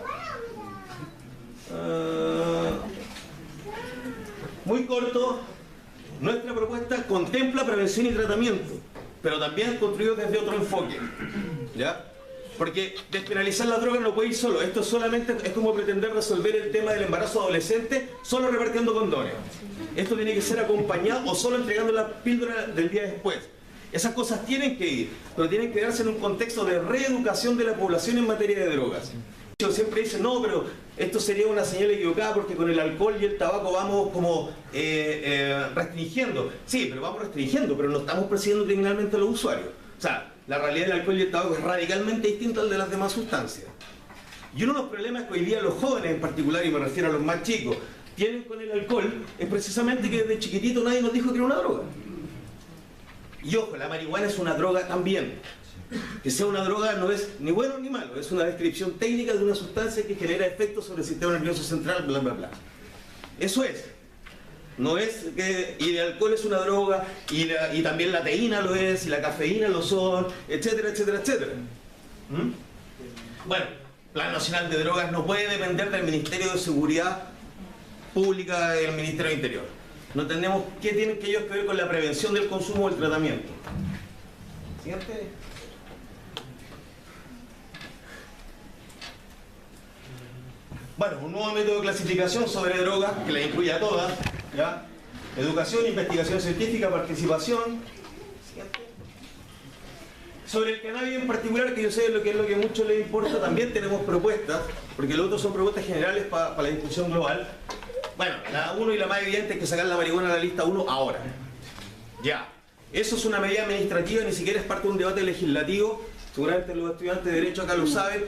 Muy corto. Nuestra propuesta contempla prevención y tratamiento, pero también construido desde otro enfoque, ¿ya? Porque despenalizar la droga no puede ir solo. Esto solamente es como pretender resolver el tema del embarazo adolescente solo repartiendo condones. Esto tiene que ser acompañado o solo entregando la píldora del día después. Esas cosas tienen que ir, pero tienen que darse en un contexto de reeducación de la población en materia de drogas. Siempre dicen, no, pero esto sería una señal equivocada porque con el alcohol y el tabaco vamos como restringiendo. Sí, pero vamos restringiendo, pero no estamos persiguiendo criminalmente a los usuarios. O sea, la realidad del alcohol y el tabaco es radicalmente distinta al de las demás sustancias. Y uno de los problemas que hoy día los jóvenes en particular, y me refiero a los más chicos, tienen con el alcohol es precisamente que desde chiquitito nadie nos dijo que era una droga. Y ojo, la marihuana es una droga también. Que sea una droga no es ni bueno ni malo, es una descripción técnica de una sustancia que genera efectos sobre el sistema nervioso central, bla, bla, bla. Eso es. No es que... Y el alcohol es una droga, y también la teína lo es, y la cafeína lo son, etcétera, etcétera, etcétera. Bueno, Plan Nacional de Drogas no puede depender del Ministerio de Seguridad Pública del Ministerio del Interior. No entendemos qué tienen que ellos que ver con la prevención del consumo o el tratamiento. Siguiente. Bueno, un nuevo método de clasificación sobre drogas que las incluye a todas, ¿ya? Educación, investigación científica, participación. Siguiente. Sobre el cannabis en particular, que yo sé lo que es lo que a muchos les importa, también tenemos propuestas, porque los otros son propuestas generales para la discusión global. Bueno, la 1 y la más evidente es que sacar la marihuana a la lista 1 ahora. Ya. Eso es una medida administrativa, ni siquiera es parte de un debate legislativo. Seguramente los estudiantes de Derecho acá lo saben.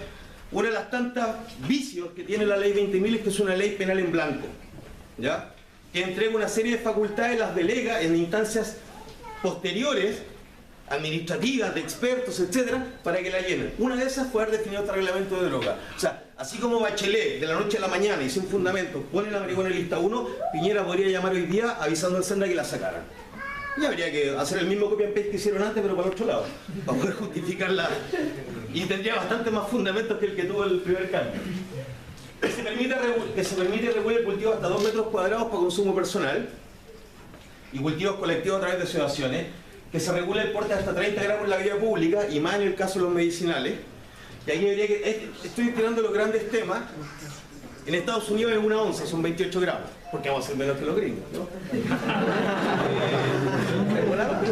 Una de las tantas vicios que tiene la ley 20.000 es que es una ley penal en blanco, ¿ya? Que entrega una serie de facultades, las delega en instancias posteriores, administrativas, de expertos, etcétera, para que la llenen. Una de esas fue haber definido este reglamento de droga. O sea, así como Bachelet, de la noche a la mañana y sin fundamento, pone la marihuana en lista 1, Piñera podría llamar hoy día avisando al Senda que la sacaran. Y habría que hacer el mismo copy and paste que hicieron antes, pero para el otro lado, para poder justificarla. Y tendría bastante más fundamentos que el que tuvo el primer cambio. Que se permite regular el cultivo hasta 2 metros cuadrados para consumo personal y cultivos colectivos a través de asociaciones. Que se regula el porte hasta 30 gramos en la vía pública y más en el caso de los medicinales. Y aquí habría que... Estoy tirando los grandes temas. En Estados Unidos es 1 onza, son 28 gramos. Porque vamos a ser menos que los gringos, ¿no?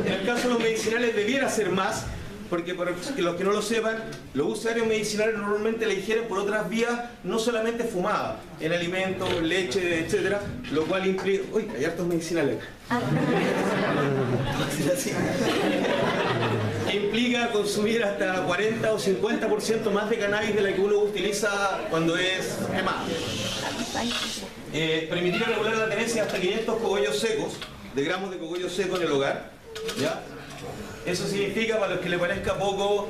En el caso de los medicinales debiera ser más, porque para los que no lo sepan, los usuarios medicinales normalmente la ingieren por otras vías, no solamente fumada, en alimentos, leche, etcétera, lo cual implica... Uy, hay hartos medicinales. Implica llega a consumir hasta 40 o 50% más de cannabis de la que uno utiliza cuando es quemado. Permitir regular la tenencia hasta 500 cogollos secos, de gramos de cogollo seco en el hogar, ¿ya? Eso significa, para los que le parezca poco,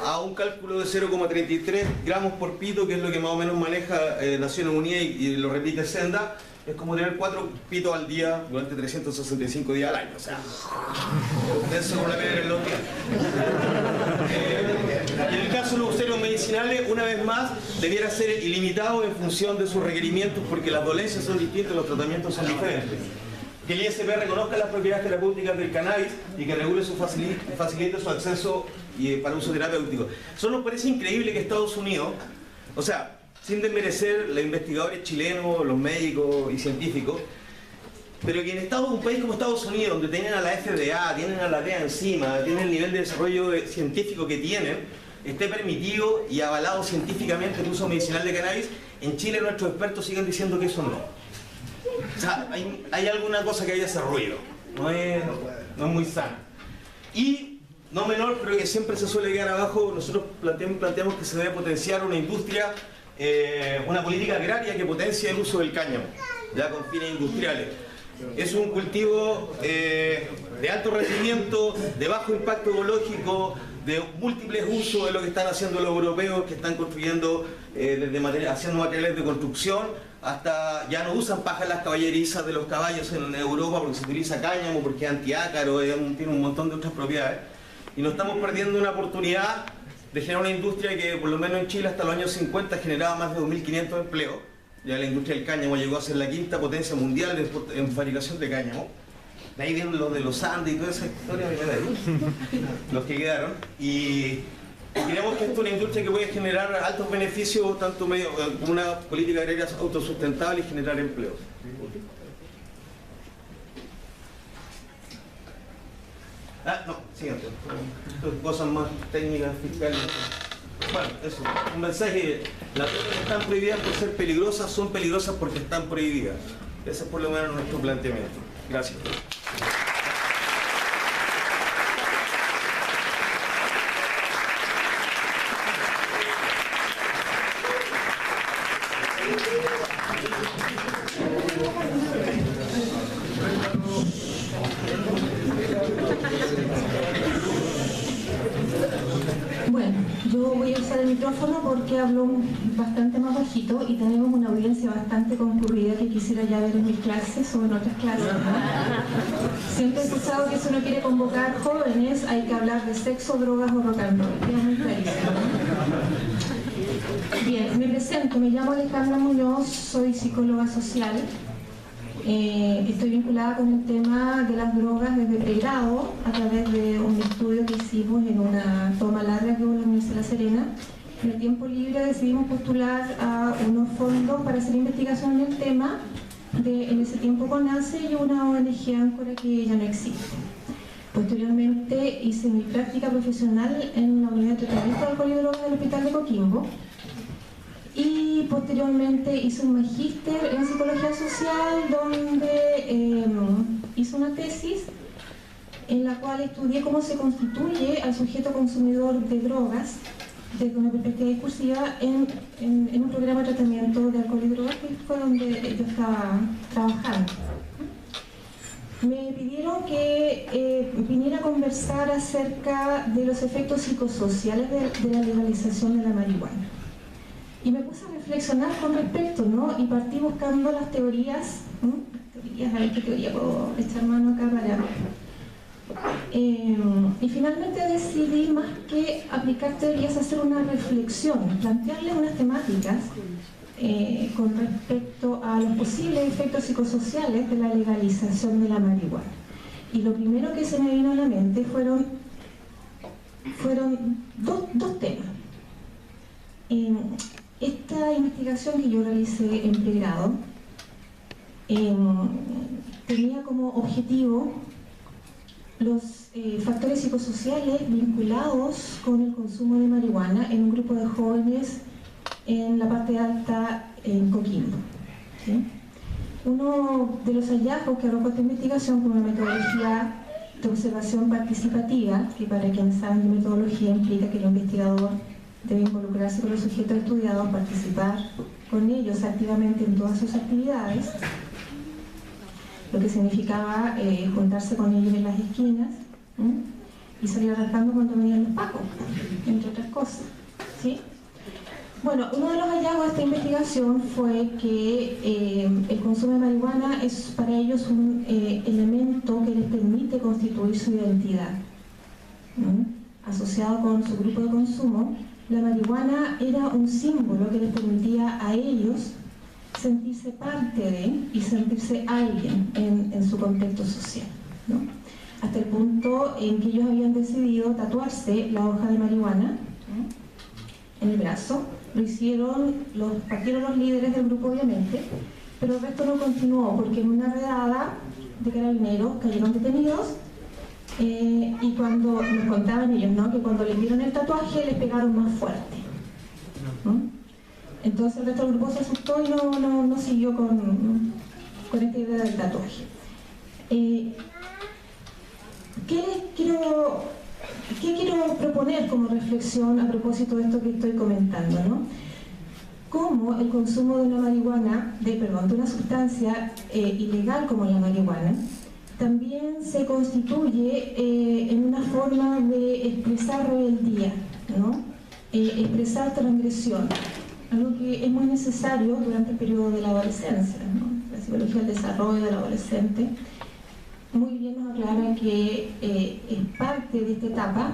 a un cálculo de 0,33 gramos por pito, que es lo que más o menos maneja Naciones Unidas y lo repite Senda, es como tener 4 pitos al día durante 365 días al año. O sea, eso es una pena en los días. En el caso de los usuarios medicinales, una vez más, debiera ser ilimitado en función de sus requerimientos, porque las dolencias son distintas, los tratamientos son diferentes. Que el ISP reconozca las propiedades terapéuticas del cannabis y que regule facilite su acceso para uso terapéutico. Eso nos parece increíble que Estados Unidos, o sea, sin desmerecer los investigadores chilenos, los médicos y científicos, pero que en un país como Estados Unidos, donde tienen a la FDA, tienen a la DEA encima, tienen el nivel de desarrollo científico que tienen, esté permitido y avalado científicamente el uso medicinal de cannabis, en Chile nuestros expertos siguen diciendo que eso no. O sea, hay alguna cosa que haya ese ruido, no es muy sano. Y, no menor, pero que siempre se suele quedar abajo, nosotros planteamos que se debe potenciar una industria, una política agraria que potencie el uso del cáñamo, ya con fines industriales. Es un cultivo de alto rendimiento, de bajo impacto ecológico, de múltiples usos de lo que están haciendo los europeos, que están construyendo, haciendo materiales de construcción, hasta ya no usan paja en las caballerizas de los caballos en Europa porque se utiliza cáñamo, porque es antiácaro, tiene un montón de otras propiedades. Y nos estamos perdiendo una oportunidad de generar una industria que, por lo menos en Chile, hasta los años 50 generaba más de 2.500 empleos. Ya la industria del cáñamo llegó a ser la quinta potencia mundial en fabricación de cáñamo. De ahí vienen los de los Andes y toda esa historia, los que quedaron. Y creemos que esto es una industria que puede generar altos beneficios, tanto como una política agraria autosustentable y generar empleos. No, siguiente. Cosas más técnicas, fiscales. Bueno, eso. Un mensaje: las drogas que están prohibidas por ser peligrosas son peligrosas porque están prohibidas. Ese es por lo menos nuestro planteamiento. Gracias. Bueno, yo voy a usar el micrófono porque hablo bastante más bajito y tenemos una audiencia bastante concurrida que quisiera ya ver en mis clases o en otras clases, ¿no? Siempre he escuchado que si uno quiere convocar jóvenes hay que hablar de sexo, drogas o rock and roll. Queda muy clarísimo, ¿no? Bien, me presento, me llamo Alejandra Muñoz, soy psicóloga social. Estoy vinculada con el tema de las drogas desde pregrado a través de un estudio que hicimos en una toma larga que hubo en la Universidad de La Serena. En el tiempo libre decidimos postular a unos fondos para hacer investigación en el tema en ese tiempo CONACE y una ONG áncora que ya no existe. Posteriormente hice mi práctica profesional en la unidad de tratamiento de alcohol y drogas del Hospital de Coquimbo. Y posteriormente hice un magíster en psicología social donde hice una tesis en la cual estudié cómo se constituye al sujeto consumidor de drogas desde una perspectiva discursiva en un programa de tratamiento de alcohol y drogas que fue donde yo estaba trabajando. Me pidieron que viniera a conversar acerca de los efectos psicosociales de la legalización de la marihuana. Y me puse a reflexionar con respecto, ¿no? Y partí buscando las teorías, a ver qué teoría puedo echar mano acá para... y finalmente decidí, más que aplicar teorías, hacer una reflexión, plantearle unas temáticas con respecto a los posibles efectos psicosociales de la legalización de la marihuana. Y lo primero que se me vino a la mente fueron dos temas. Esta investigación que yo realicé en pregrado tenía como objetivo los factores psicosociales vinculados con el consumo de marihuana en un grupo de jóvenes en la parte alta en Coquimbo. ¿Sí? Uno de los hallazgos que arrojó esta investigación con una metodología de observación participativa, que para quienes saben de metodología implica que el investigador debe involucrarse con los sujetos estudiados, participar con ellos activamente en todas sus actividades, lo que significaba juntarse con ellos en las esquinas y salir arrancando cuando venían los pacos, entre otras cosas, ¿sí? Bueno, uno de los hallazgos de esta investigación fue que el consumo de marihuana es para ellos un elemento que les permite constituir su identidad. Asociado con su grupo de consumo, la marihuana era un símbolo que les permitía a ellos sentirse parte de y sentirse alguien en su contexto social, ¿no? Hasta el punto en que ellos habían decidido tatuarse la hoja de marihuana en el brazo. Partieron los líderes del grupo, obviamente, pero el resto no continuó, porque en una redada de carabineros cayeron detenidos y cuando nos contaban ellos, ¿no?, que cuando les dieron el tatuaje les pegaron más fuerte, ¿no? Entonces el resto del grupo se asustó y no siguió con esta idea del tatuaje. ¿Qué quiero proponer como reflexión a propósito de esto que estoy comentando, ¿no? Cómo el consumo de de una sustancia ilegal como la marihuana también se constituye en una forma de expresar rebeldía, ¿no? Expresar transgresión, algo que es muy necesario durante el periodo de la adolescencia, ¿no? La psicología del desarrollo del adolescente muy bien nos aclara que es parte de esta etapa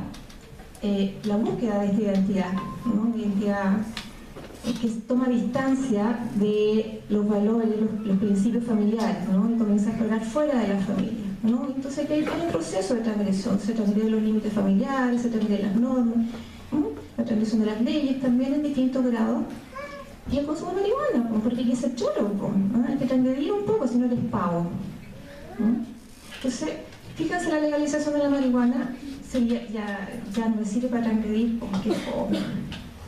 la búsqueda de esta identidad, ¿no? De identidad que toma distancia de los valores, los principios familiares, ¿no? Y comienza a explorar fuera de la familia, ¿no? Entonces hay un proceso de transgresión, se transgreden los límites familiares, se transgreden las normas, ¿no? La transgresión de las leyes también en distintos grados. Y el consumo de marihuana, porque hay que ser choro, ¿no? Hay que transgredir un poco, si no eres pavo, ¿no? Entonces, fíjense, la legalización de la marihuana ya no sirve para transgredir, porque es pobre,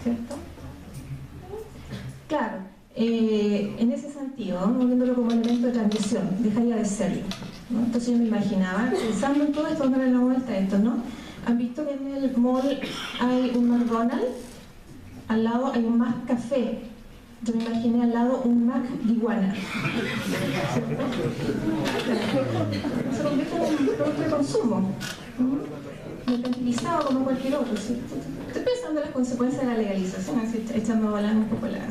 ¿cierto? Claro, en ese sentido, ¿no?, viéndolo como elemento de transgresión, dejaría de serlo, ¿no? Entonces yo me imaginaba, pensando en todo esto, dándole la vuelta a esto, ¿no? ¿Han visto que en el mall hay un McDonald's? Al lado hay un Mac Café. Yo me imaginé al lado un Mac de iguana. Se convierte en un producto de consumo, mercantilizado como cualquier otro, ¿cierto? Estoy pensando en las consecuencias de la legalización, así echando a volar un poco la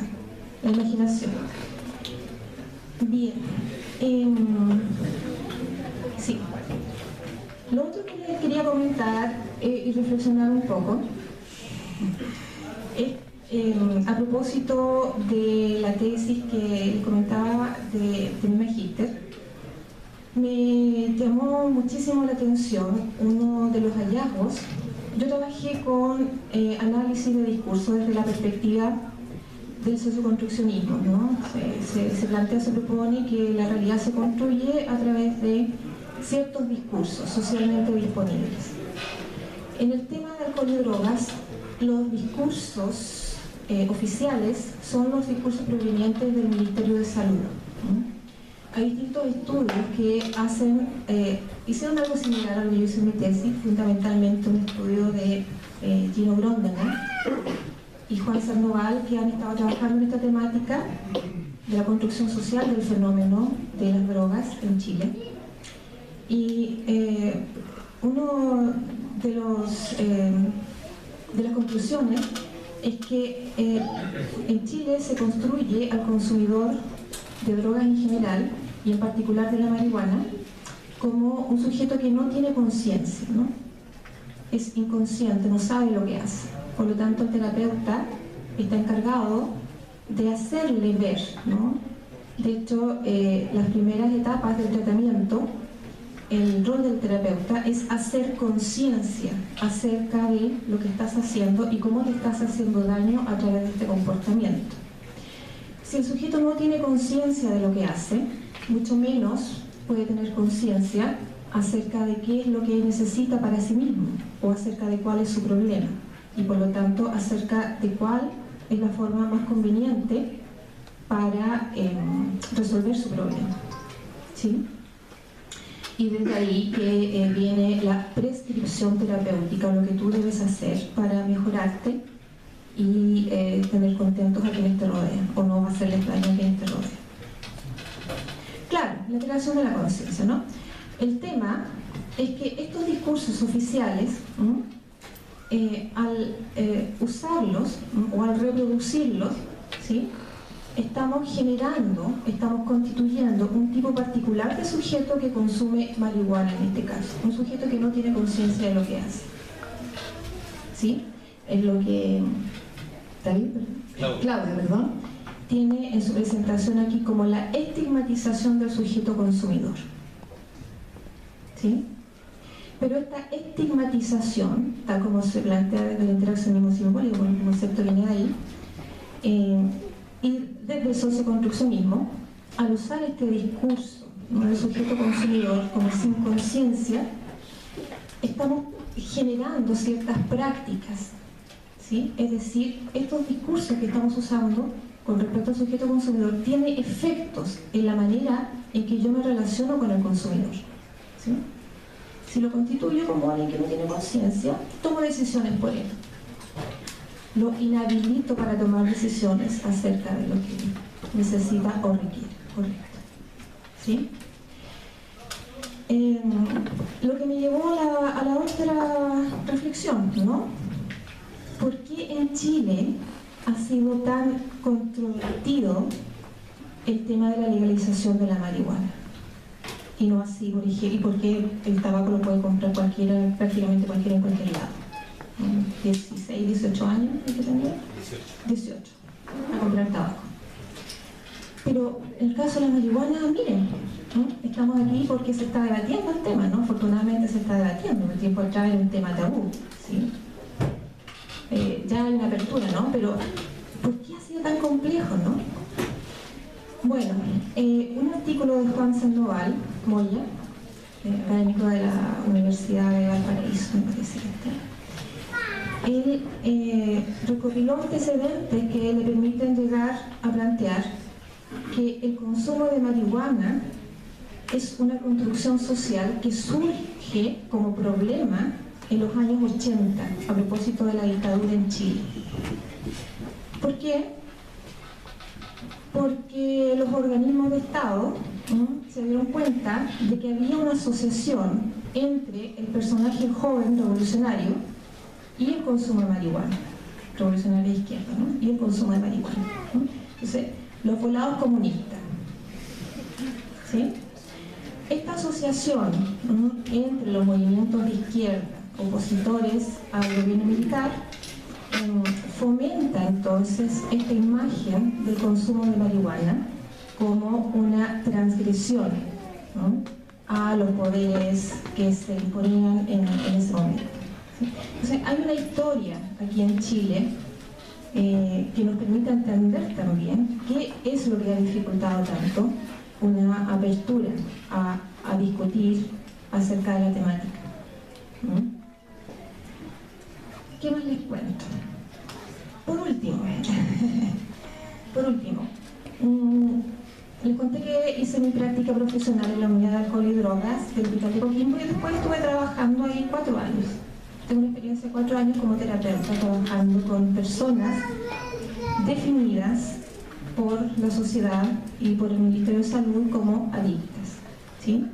imaginación. Bien. Sí. Lo otro que les quería comentar y reflexionar un poco es a propósito de la tesis que les comentaba de mi magíster. Me llamó muchísimo la atención uno de los hallazgos. Yo trabajé con análisis de discurso desde la perspectiva del socioconstruccionismo, ¿no? Se propone que la realidad se construye a través de ciertos discursos socialmente disponibles. En el tema de alcohol y drogas, los discursos oficiales son los discursos provenientes del Ministerio de Salud, ¿no? Hay distintos estudios que hicieron algo similar a lo que yo hice en mi tesis, fundamentalmente un estudio de Gino Grondeman y Juan Sandoval, que han estado trabajando en esta temática de la construcción social del fenómeno de las drogas en Chile. Y uno de las conclusiones es que en Chile se construye al consumidor de drogas en general, y en particular de la marihuana, como un sujeto que no tiene conciencia, ¿no? Es inconsciente, no sabe lo que hace. Por lo tanto, el terapeuta está encargado de hacerle ver, ¿no? De hecho, las primeras etapas del tratamiento, el rol del terapeuta es hacer conciencia acerca de lo que estás haciendo y cómo te estás haciendo daño a través de este comportamiento. Si el sujeto no tiene conciencia de lo que hace, mucho menos puede tener conciencia acerca de qué es lo que necesita para sí mismo o acerca de cuál es su problema y por lo tanto acerca de cuál es la forma más conveniente para resolver su problema, ¿sí? y desde ahí que viene la prescripción terapéutica, lo que tú debes hacer para mejorarte y tener contentos a quienes te rodean, o no hacerles daño a quienes te rodean. Claro, la creación de la conciencia, ¿no? El tema es que estos discursos oficiales, al usarlos o al reproducirlos, ¿sí?, estamos constituyendo un tipo particular de sujeto que consume marihuana en este caso, un sujeto que no tiene conciencia de lo que hace. ¿Sí? Es lo que Claudia, perdón, tiene en su presentación aquí como la estigmatización del sujeto consumidor. ¿Sí? Pero esta estigmatización, tal como se plantea desde el interaccionismo simbólico, con el concepto que viene de ahí, y desde el socioconstruccionismo, al usar este discurso, ¿no?, del sujeto consumidor como sin conciencia, estamos generando ciertas prácticas, ¿sí? Es decir, estos discursos que estamos usando con respecto al sujeto consumidor tienen efectos en la manera en que yo me relaciono con el consumidor, ¿sí? Si lo constituyo como alguien que no tiene conciencia, tomo decisiones por él. Lo inhabilito para tomar decisiones acerca de lo que necesita o requiere, correcto. ¿Sí? Lo que me llevó a la otra reflexión, ¿no? ¿Por qué en Chile ha sido tan controvertido el tema de la legalización de la marihuana? Y no así, por ejemplo, y por qué el tabaco lo puede comprar cualquiera, prácticamente cualquiera en cualquier lado. 16, 18 años, ¿qué tenía? 18, a comprar tabaco. Pero en el caso de la marihuana, miren, ¿no?, estamos aquí porque se está debatiendo el tema, ¿no? Afortunadamente se está debatiendo, el tiempo atrás era un tema tabú, ¿sí? Ya hay una apertura, ¿no? Pero ¿por qué ha sido tan complejo, no? Bueno, un artículo de Juan Sandoval Moya, académico de la Universidad de Valparaíso, me parece que está. Él recopiló antecedentes que le permiten llegar a plantear que el consumo de marihuana es una construcción social que surge como problema en los años 80 a propósito de la dictadura en Chile. ¿Por qué? Porque los organismos de Estado se dieron cuenta de que había una asociación entre el personaje joven revolucionario y el consumo de marihuana, revolucionario de izquierda, ¿no?, y el consumo de marihuana, ¿no? Entonces, los volados comunistas, ¿sí? Esta asociación, ¿no?, entre los movimientos de izquierda opositores al gobierno militar fomenta entonces esta imagen del consumo de marihuana como una transgresión, ¿no?, a los poderes que se imponían en ese momento. Entonces, hay una historia aquí en Chile que nos permite entender también qué es lo que ha dificultado tanto una apertura a discutir acerca de la temática. ¿Qué más les cuento? Por último, les conté que hice mi práctica profesional en la unidad de alcohol y drogas del Hospital de Coquimbo y después estuve trabajando ahí 4 años. Tengo una experiencia de 4 años como terapeuta, trabajando con personas definidas por la sociedad y por el Ministerio de Salud como adictas, ¿sí?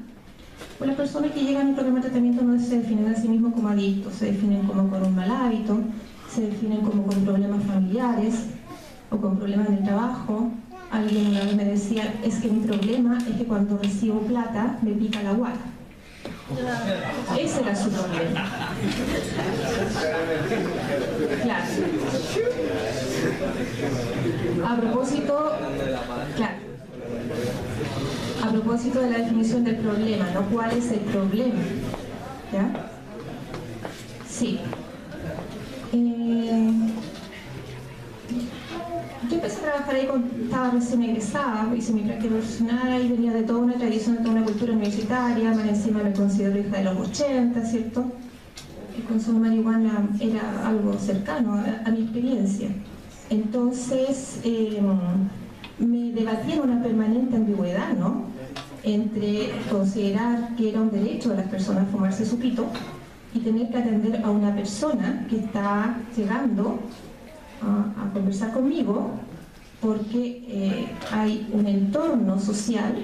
Pues las personas que llegan a un programa de tratamiento no se definen a sí mismos como adictos, se definen como con un mal hábito, se definen como con problemas familiares o con problemas en el trabajo. Alguien una vez me decía, es que mi problema es que cuando recibo plata me pica la guata. Ese era su problema. Claro. A propósito de la definición del problema, ¿no? ¿Cuál es el problema? ¿Ya? Sí. Yo empecé a trabajar ahí cuando estaba recién egresada, hice mi práctica profesional y venía de toda una tradición, de toda una cultura universitaria, más encima me considero hija de los 80, ¿cierto? El consumo de marihuana era algo cercano a mi experiencia. Entonces, me debatía en una permanente ambigüedad, ¿no? entre considerar que era un derecho de las personas fumarse su pito y tener que atender a una persona que está llegando a conversar conmigo porque hay un entorno social,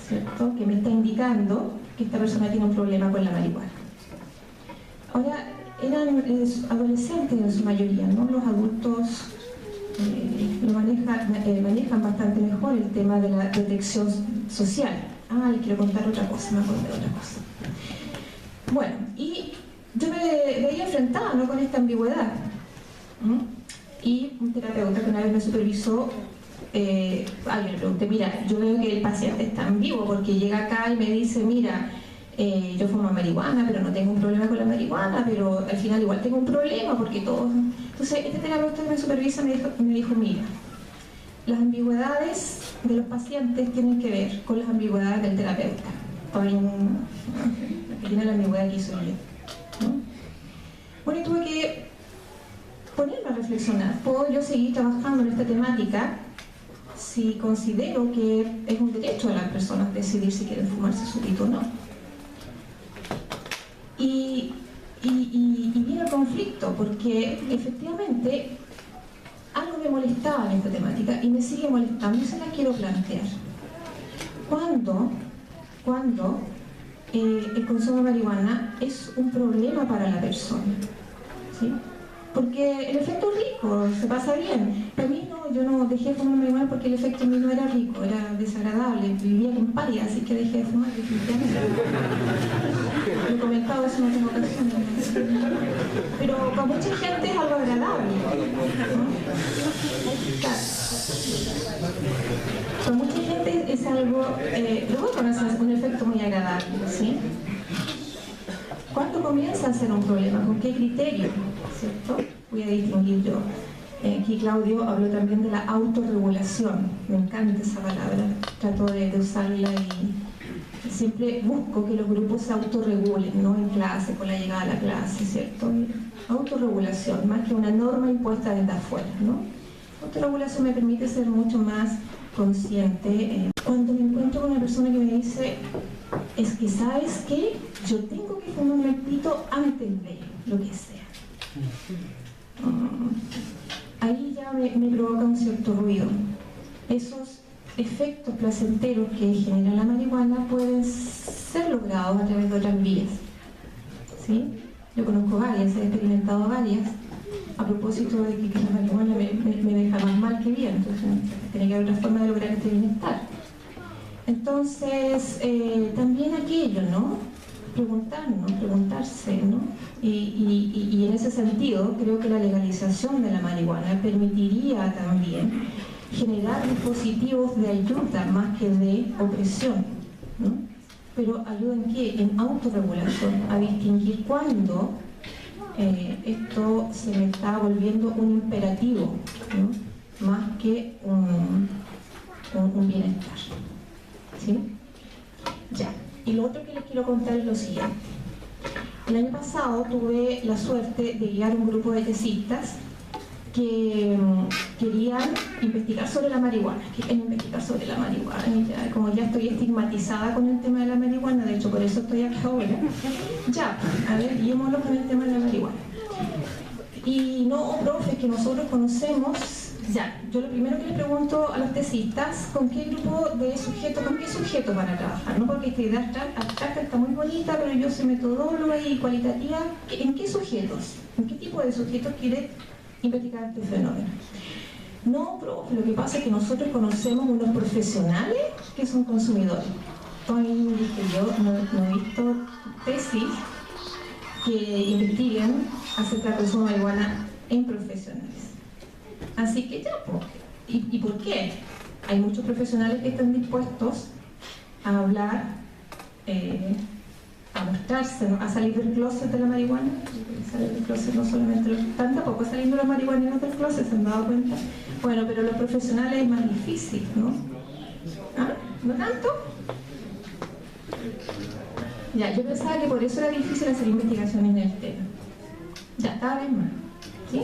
¿cierto?, que me está indicando que esta persona tiene un problema con la marihuana. Ahora, eran adolescentes en su mayoría, ¿no? Los adultos manejan bastante mejor el tema de la detección social. Les quiero contar otra cosa, me acordé de otra cosa. Bueno, y yo me veía enfrentada, ¿no?, con esta ambigüedad. Y un terapeuta que una vez me supervisó, alguien le pregunté, mira, yo veo que el paciente está ambiguo porque llega acá y me dice, mira, yo fumo marihuana, pero no tengo un problema con la marihuana, pero al final igual tengo un problema porque todo... Entonces, este terapeuta que me supervisa me dijo, mira, las ambigüedades de los pacientes tienen que ver con las ambigüedades del terapeuta. La que tiene la ambigüedad aquí soy yo, ¿no? Bueno, y tuve que ponerme a reflexionar. ¿Puedo yo seguir trabajando en esta temática si considero que es un derecho de las personas decidir si quieren fumarse su pito o no? Y viene el conflicto, porque efectivamente algo me molestaba en esta temática y me sigue molestando y se la quiero plantear. ¿Cuándo el consumo de marihuana es un problema para la persona? ¿Sí? Porque el efecto es rico, se pasa bien. Para mí no, yo no dejé de fumar marihuana porque el efecto en mí no era rico, era desagradable, vivía con paria, así que dejé de fumar definitivamente. Lo he comentado eso en otras ocasiones. Pero para mucha gente es algo agradable, ¿no? Claro. Para mucha gente es algo, es un efecto muy agradable, ¿sí? ¿Cuándo comienza a ser un problema? ¿Con qué criterio? ¿Cierto? Voy a distinguir yo. Aquí Claudio habló también de la autorregulación. Me encanta esa palabra. Trato de usarla y siempre busco que los grupos se autorregulen, ¿no? En clase, con la llegada a la clase, ¿cierto? Autorregulación, más que una norma impuesta desde afuera, ¿no? Autorregulación me permite ser mucho más consciente. Cuando me encuentro con una persona que me dice, es que ¿sabes qué? Yo tengo que fumarme el pito antes de lo que sea. Ahí ya me provoca un cierto ruido. Esos efectos placenteros que genera la marihuana pueden ser logrados a través de otras vías, ¿sí? Yo conozco varias, he experimentado varias, a propósito de que la marihuana me deja más mal que bien, entonces tiene que haber otra forma de lograr este bienestar. Entonces, también aquello, ¿no? Preguntarse, ¿no? Y en ese sentido, creo que la legalización de la marihuana permitiría también generar dispositivos de ayuda más que de opresión, ¿no? Pero ayuda en qué? En autorregulación, a distinguir cuándo esto se me está volviendo un imperativo, ¿no? Más que un bienestar. ¿Sí? Ya. Y lo otro que les quiero contar es lo siguiente. El año pasado tuve la suerte de guiar un grupo de tesistas que querían investigar sobre la marihuana. Y ya, como ya estoy estigmatizada con el tema de la marihuana, de hecho por eso estoy acá ahora, ya, a ver, guiémoslo con el tema de la marihuana. Y no, profes, que nosotros conocemos, ya, yo lo primero que le pregunto a los tesistas, ¿con qué grupo de sujetos, con qué sujetos van a trabajar? ¿No? Porque esta idea abstracta está muy bonita, pero yo soy metodóloga y cualitativa. ¿En qué sujetos? ¿En qué tipo de sujetos quiere investigar este fenómeno? No, profe, lo que pasa es que nosotros conocemos unos profesionales que son consumidores. Yo no he visto tesis que investiguen acerca del consumo de marihuana en profesionales. Así que ya, pues, ¿y por qué? Hay muchos profesionales que están dispuestos a hablar, a mostrarse, ¿no? A salir del closet de la marihuana. Salir del closet no solamente tampoco saliendo la marihuana en otros closets, ¿se han dado cuenta? Bueno, pero los profesionales es más difícil, ¿no? ¿Ah? ¿No tanto? Ya, yo pensaba que por eso era difícil hacer investigaciones en el tema. Ya, cada vez más. ¿Sí?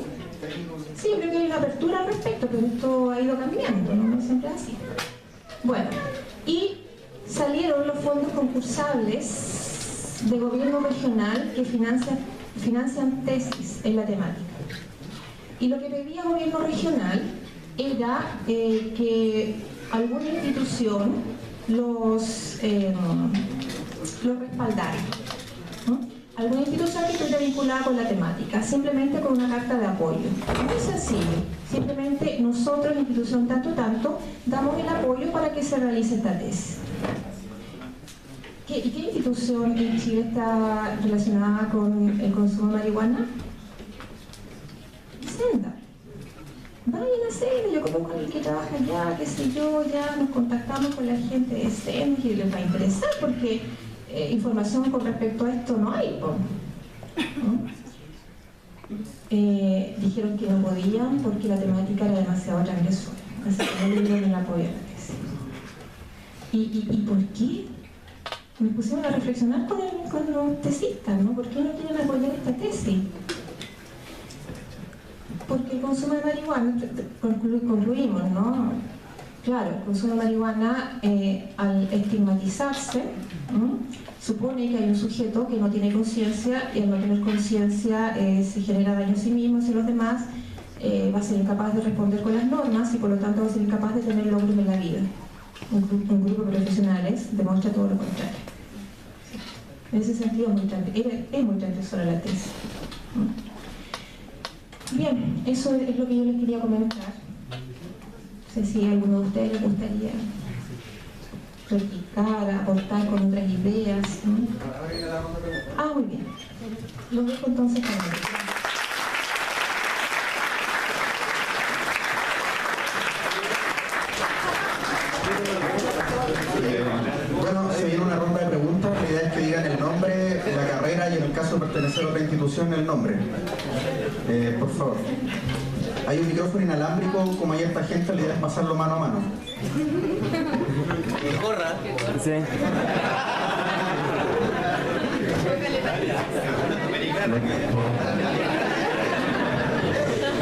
Sí, yo creo que hay una apertura al respecto, pero esto ha ido cambiando, no siempre es así. Bueno, y salieron los fondos concursables de gobierno regional que financian tesis en la temática. Y lo que pedía el gobierno regional era que alguna institución los respaldara. Alguna institución que esté vinculada con la temática, simplemente con una carta de apoyo. Muy sencillo. Simplemente nosotros, la institución tanto, damos el apoyo para que se realice esta tesis. ¿Y qué institución en Chile está relacionada con el consumo de marihuana? Senda. Vayan a Senda, yo conozco a alguien que trabaja allá, qué sé yo, ya nos contactamos con la gente de Senda y les va a interesar porque información con respecto a esto no hay. ¿No? Dijeron que no podían porque la temática era demasiado transgresora, así que no le dieron el apoyo a la tesis. ¿Y por qué? Me pusieron a reflexionar con los tesistas, ¿no? ¿Por qué no quieren apoyar esta tesis? Porque el consumo de marihuana, concluimos, ¿no? Claro, el consumo de marihuana, al estigmatizarse, supone que hay un sujeto que no tiene conciencia, y al no tener conciencia se genera daño a sí mismo y a los demás, va a ser incapaz de responder con las normas y por lo tanto va a ser incapaz de tener logros en la vida. Un grupo de profesionales demuestra todo lo contrario. En ese sentido es muy transgresora la tesis. Bien, eso es lo que yo les quería comentar. No sé si a alguno de ustedes les gustaría replicar, aportar con otras ideas, ¿no? Ah, muy bien. Los dejo entonces con ellos. Bueno, se viene una ronda de preguntas. La idea es que digan el nombre, la carrera y en el caso de pertenecer a otra institución, el nombre. Por favor. Hay un micrófono inalámbrico, como hay esta gente, la idea es pasarlo mano a mano. Corra. Sí.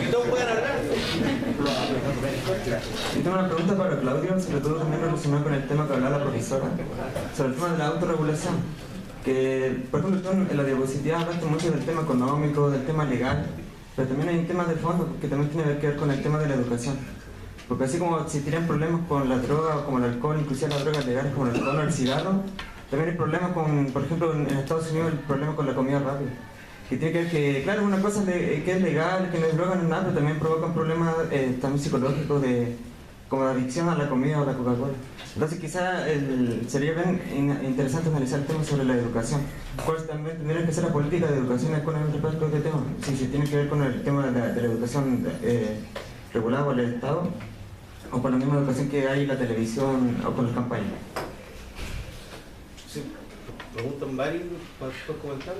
Y todos pueden hablar. Yo tengo una pregunta para Claudio, sobre todo también relacionada con el tema que hablaba la profesora, sobre el tema de la autorregulación. Que, por ejemplo, tú en la diapositiva hablaste mucho del tema económico, del tema legal, pero también hay un tema de fondo que también tiene que ver con el tema de la educación. Porque así como existirían problemas con la droga o como el alcohol, inclusive las drogas legales como el alcohol o el cigarro, también hay problemas con, por ejemplo, en Estados Unidos el problema con la comida rápida. Que tiene que ver que, claro, una cosa que es legal, que no es droga, no es nada, pero también provocan problemas también psicológicos como la adicción a la comida o a la Coca-Cola. Entonces quizá sería bien interesante analizar el tema sobre la educación. ¿Cuál también tendría que ser la política de educación con respecto a este tema? Si se tiene que ver con el tema de la educación regulada por el Estado o con la misma educación que hay en la televisión o con las campañas. Sí. ¿Preguntan varios para después comentar?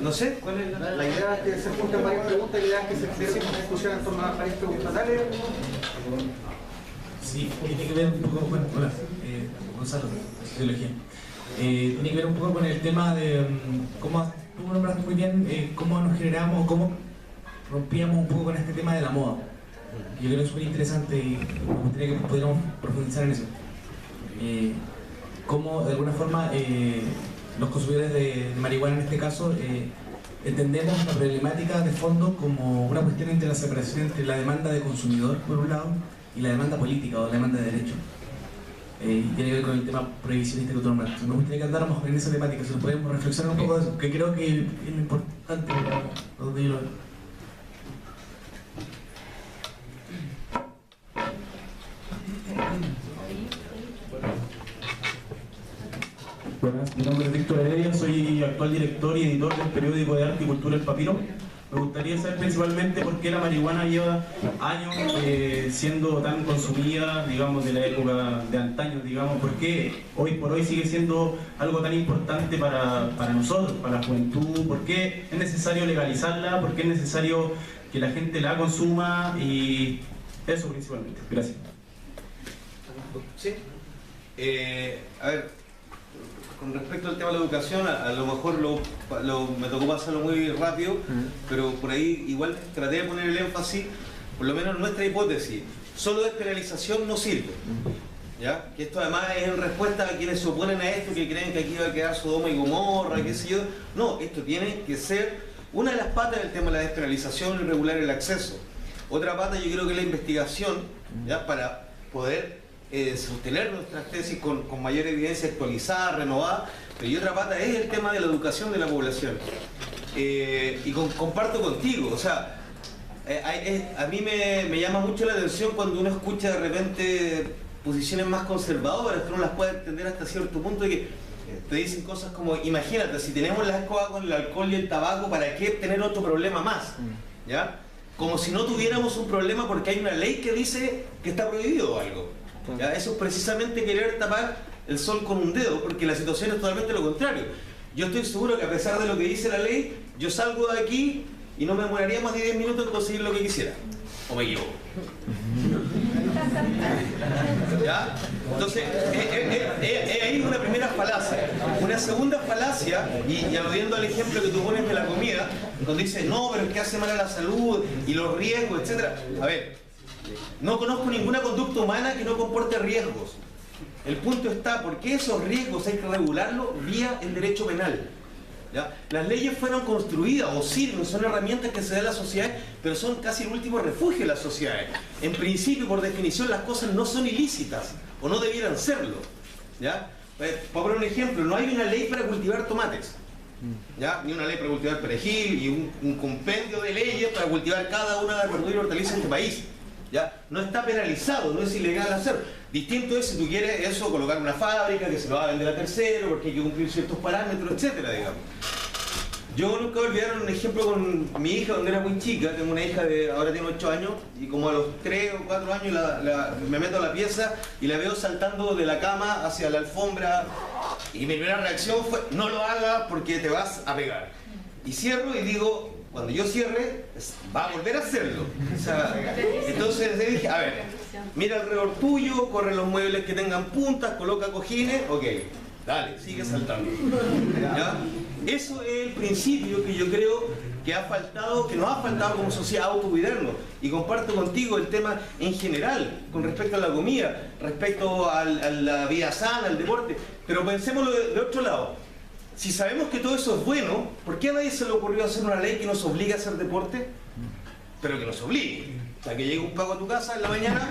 No sé, ¿cuál es La idea es que se junten varias preguntas, la idea es que se cree una discusión en torno a varias preguntas. Dale. Sí, tiene que ver un poco con Gonzalo, sociología. Tiene que ver un poco con el tema de cómo tú nombraste muy bien cómo nos generamos, cómo rompíamos un poco con este tema de la moda. Yo creo que es súper interesante y me gustaría que pudiéramos profundizar en eso. Cómo de alguna forma los consumidores de marihuana en este caso entendemos la problemática de fondo como una cuestión entre la separación entre la demanda de consumidor por un lado y la demanda política o la demanda de derecho. Y tiene que ver con el tema prohibicionista que tú nombraste. Me gustaría que andáramos en esa temática, si podemos reflexionar un poco de eso, que creo que es lo importante para donde yo lo veo. Buenas, mi nombre es Víctor Heredia, soy actual director y editor del periódico de arte y cultura El Papiro. Me gustaría saber principalmente por qué la marihuana lleva años siendo tan consumida, digamos, de la época de antaño, digamos, por qué hoy por hoy sigue siendo algo tan importante para nosotros, para la juventud, por qué es necesario legalizarla, por qué es necesario que la gente la consuma y eso principalmente. Gracias. Sí. A ver, con respecto al tema de la educación, a lo mejor me tocó pasarlo muy rápido, pero por ahí igual traté de poner el énfasis, por lo menos en nuestra hipótesis. Solo despenalización no sirve. ¿Ya? Que esto además es en respuesta a quienes se oponen a esto, que creen que aquí va a quedar Sodoma y Gomorra, qué sé yo. No, esto tiene que ser una de las patas del tema de la despenalización y regular el acceso. Otra pata yo creo que es la investigación, ¿ya? Para poder sostener nuestras tesis con mayor evidencia actualizada, renovada. Y otra pata es el tema de la educación de la población. Y comparto contigo, o sea, a mí me llama mucho la atención cuando uno escucha de repente posiciones más conservadoras, que uno las puede entender hasta cierto punto, de que te dicen cosas como, imagínate, si tenemos la escoba con el alcohol y el tabaco, ¿para qué tener otro problema más? ¿Ya? Como si no tuviéramos un problema porque hay una ley que dice que está prohibido algo. ¿Ya? Eso es precisamente querer tapar el sol con un dedo, porque la situación es totalmente lo contrario. Yo estoy seguro que a pesar de lo que dice la ley, yo salgo de aquí y no me demoraría más de 10 minutos en conseguir lo que quisiera. ¿O me equivoco? ¿Ya? Entonces, ahí una primera falacia. Una segunda falacia, y aludiendo al ejemplo que tú pones de la comida, donde dice, no, pero es que hace mal a la salud y los riesgos, etc. A ver, no conozco ninguna conducta humana que no comporte riesgos. El punto está, ¿por qué esos riesgos hay que regularlos vía el derecho penal? ¿Ya? Las leyes fueron construidas o sirven, son herramientas que se dan a la sociedad, pero son casi el último refugio de las sociedades. En principio, por definición, las cosas no son ilícitas o no debieran serlo. ¿Ya? Para poner un ejemplo, no hay una ley para cultivar tomates, ¿ya? Ni una ley para cultivar perejil y un compendio de leyes para cultivar cada una de las verduras y hortalizas en este país. ¿Ya? No está penalizado, no es ilegal hacerlo. Distinto es si tú quieres eso, colocar una fábrica que se lo va a vender a tercero porque hay que cumplir ciertos parámetros, etcétera, digamos. Yo nunca voy a olvidar un ejemplo con mi hija cuando era muy chica. Tengo una hija de ahora tiene 8 años y como a los 3 o 4 años me meto a la pieza y la veo saltando de la cama hacia la alfombra y mi primera reacción fue, no lo hagas porque te vas a pegar. Y cierro y digo, cuando yo cierre, va a volver a hacerlo. O sea, entonces le dije, a ver, mira alrededor tuyo, corre los muebles que tengan puntas, coloca cojines, ok, dale, sigue saltando. ¿Ya? Eso es el principio que yo creo que ha faltado, que nos ha faltado como sociedad autocuidarnos. Y comparto contigo el tema en general, con respecto a la comida, respecto a la vida sana, al deporte. Pero pensémoslo de otro lado. Si sabemos que todo eso es bueno, ¿por qué a nadie se le ocurrió hacer una ley que nos obligue a hacer deporte? Pero que nos obligue. O sea, que llegue un pago a tu casa en la mañana,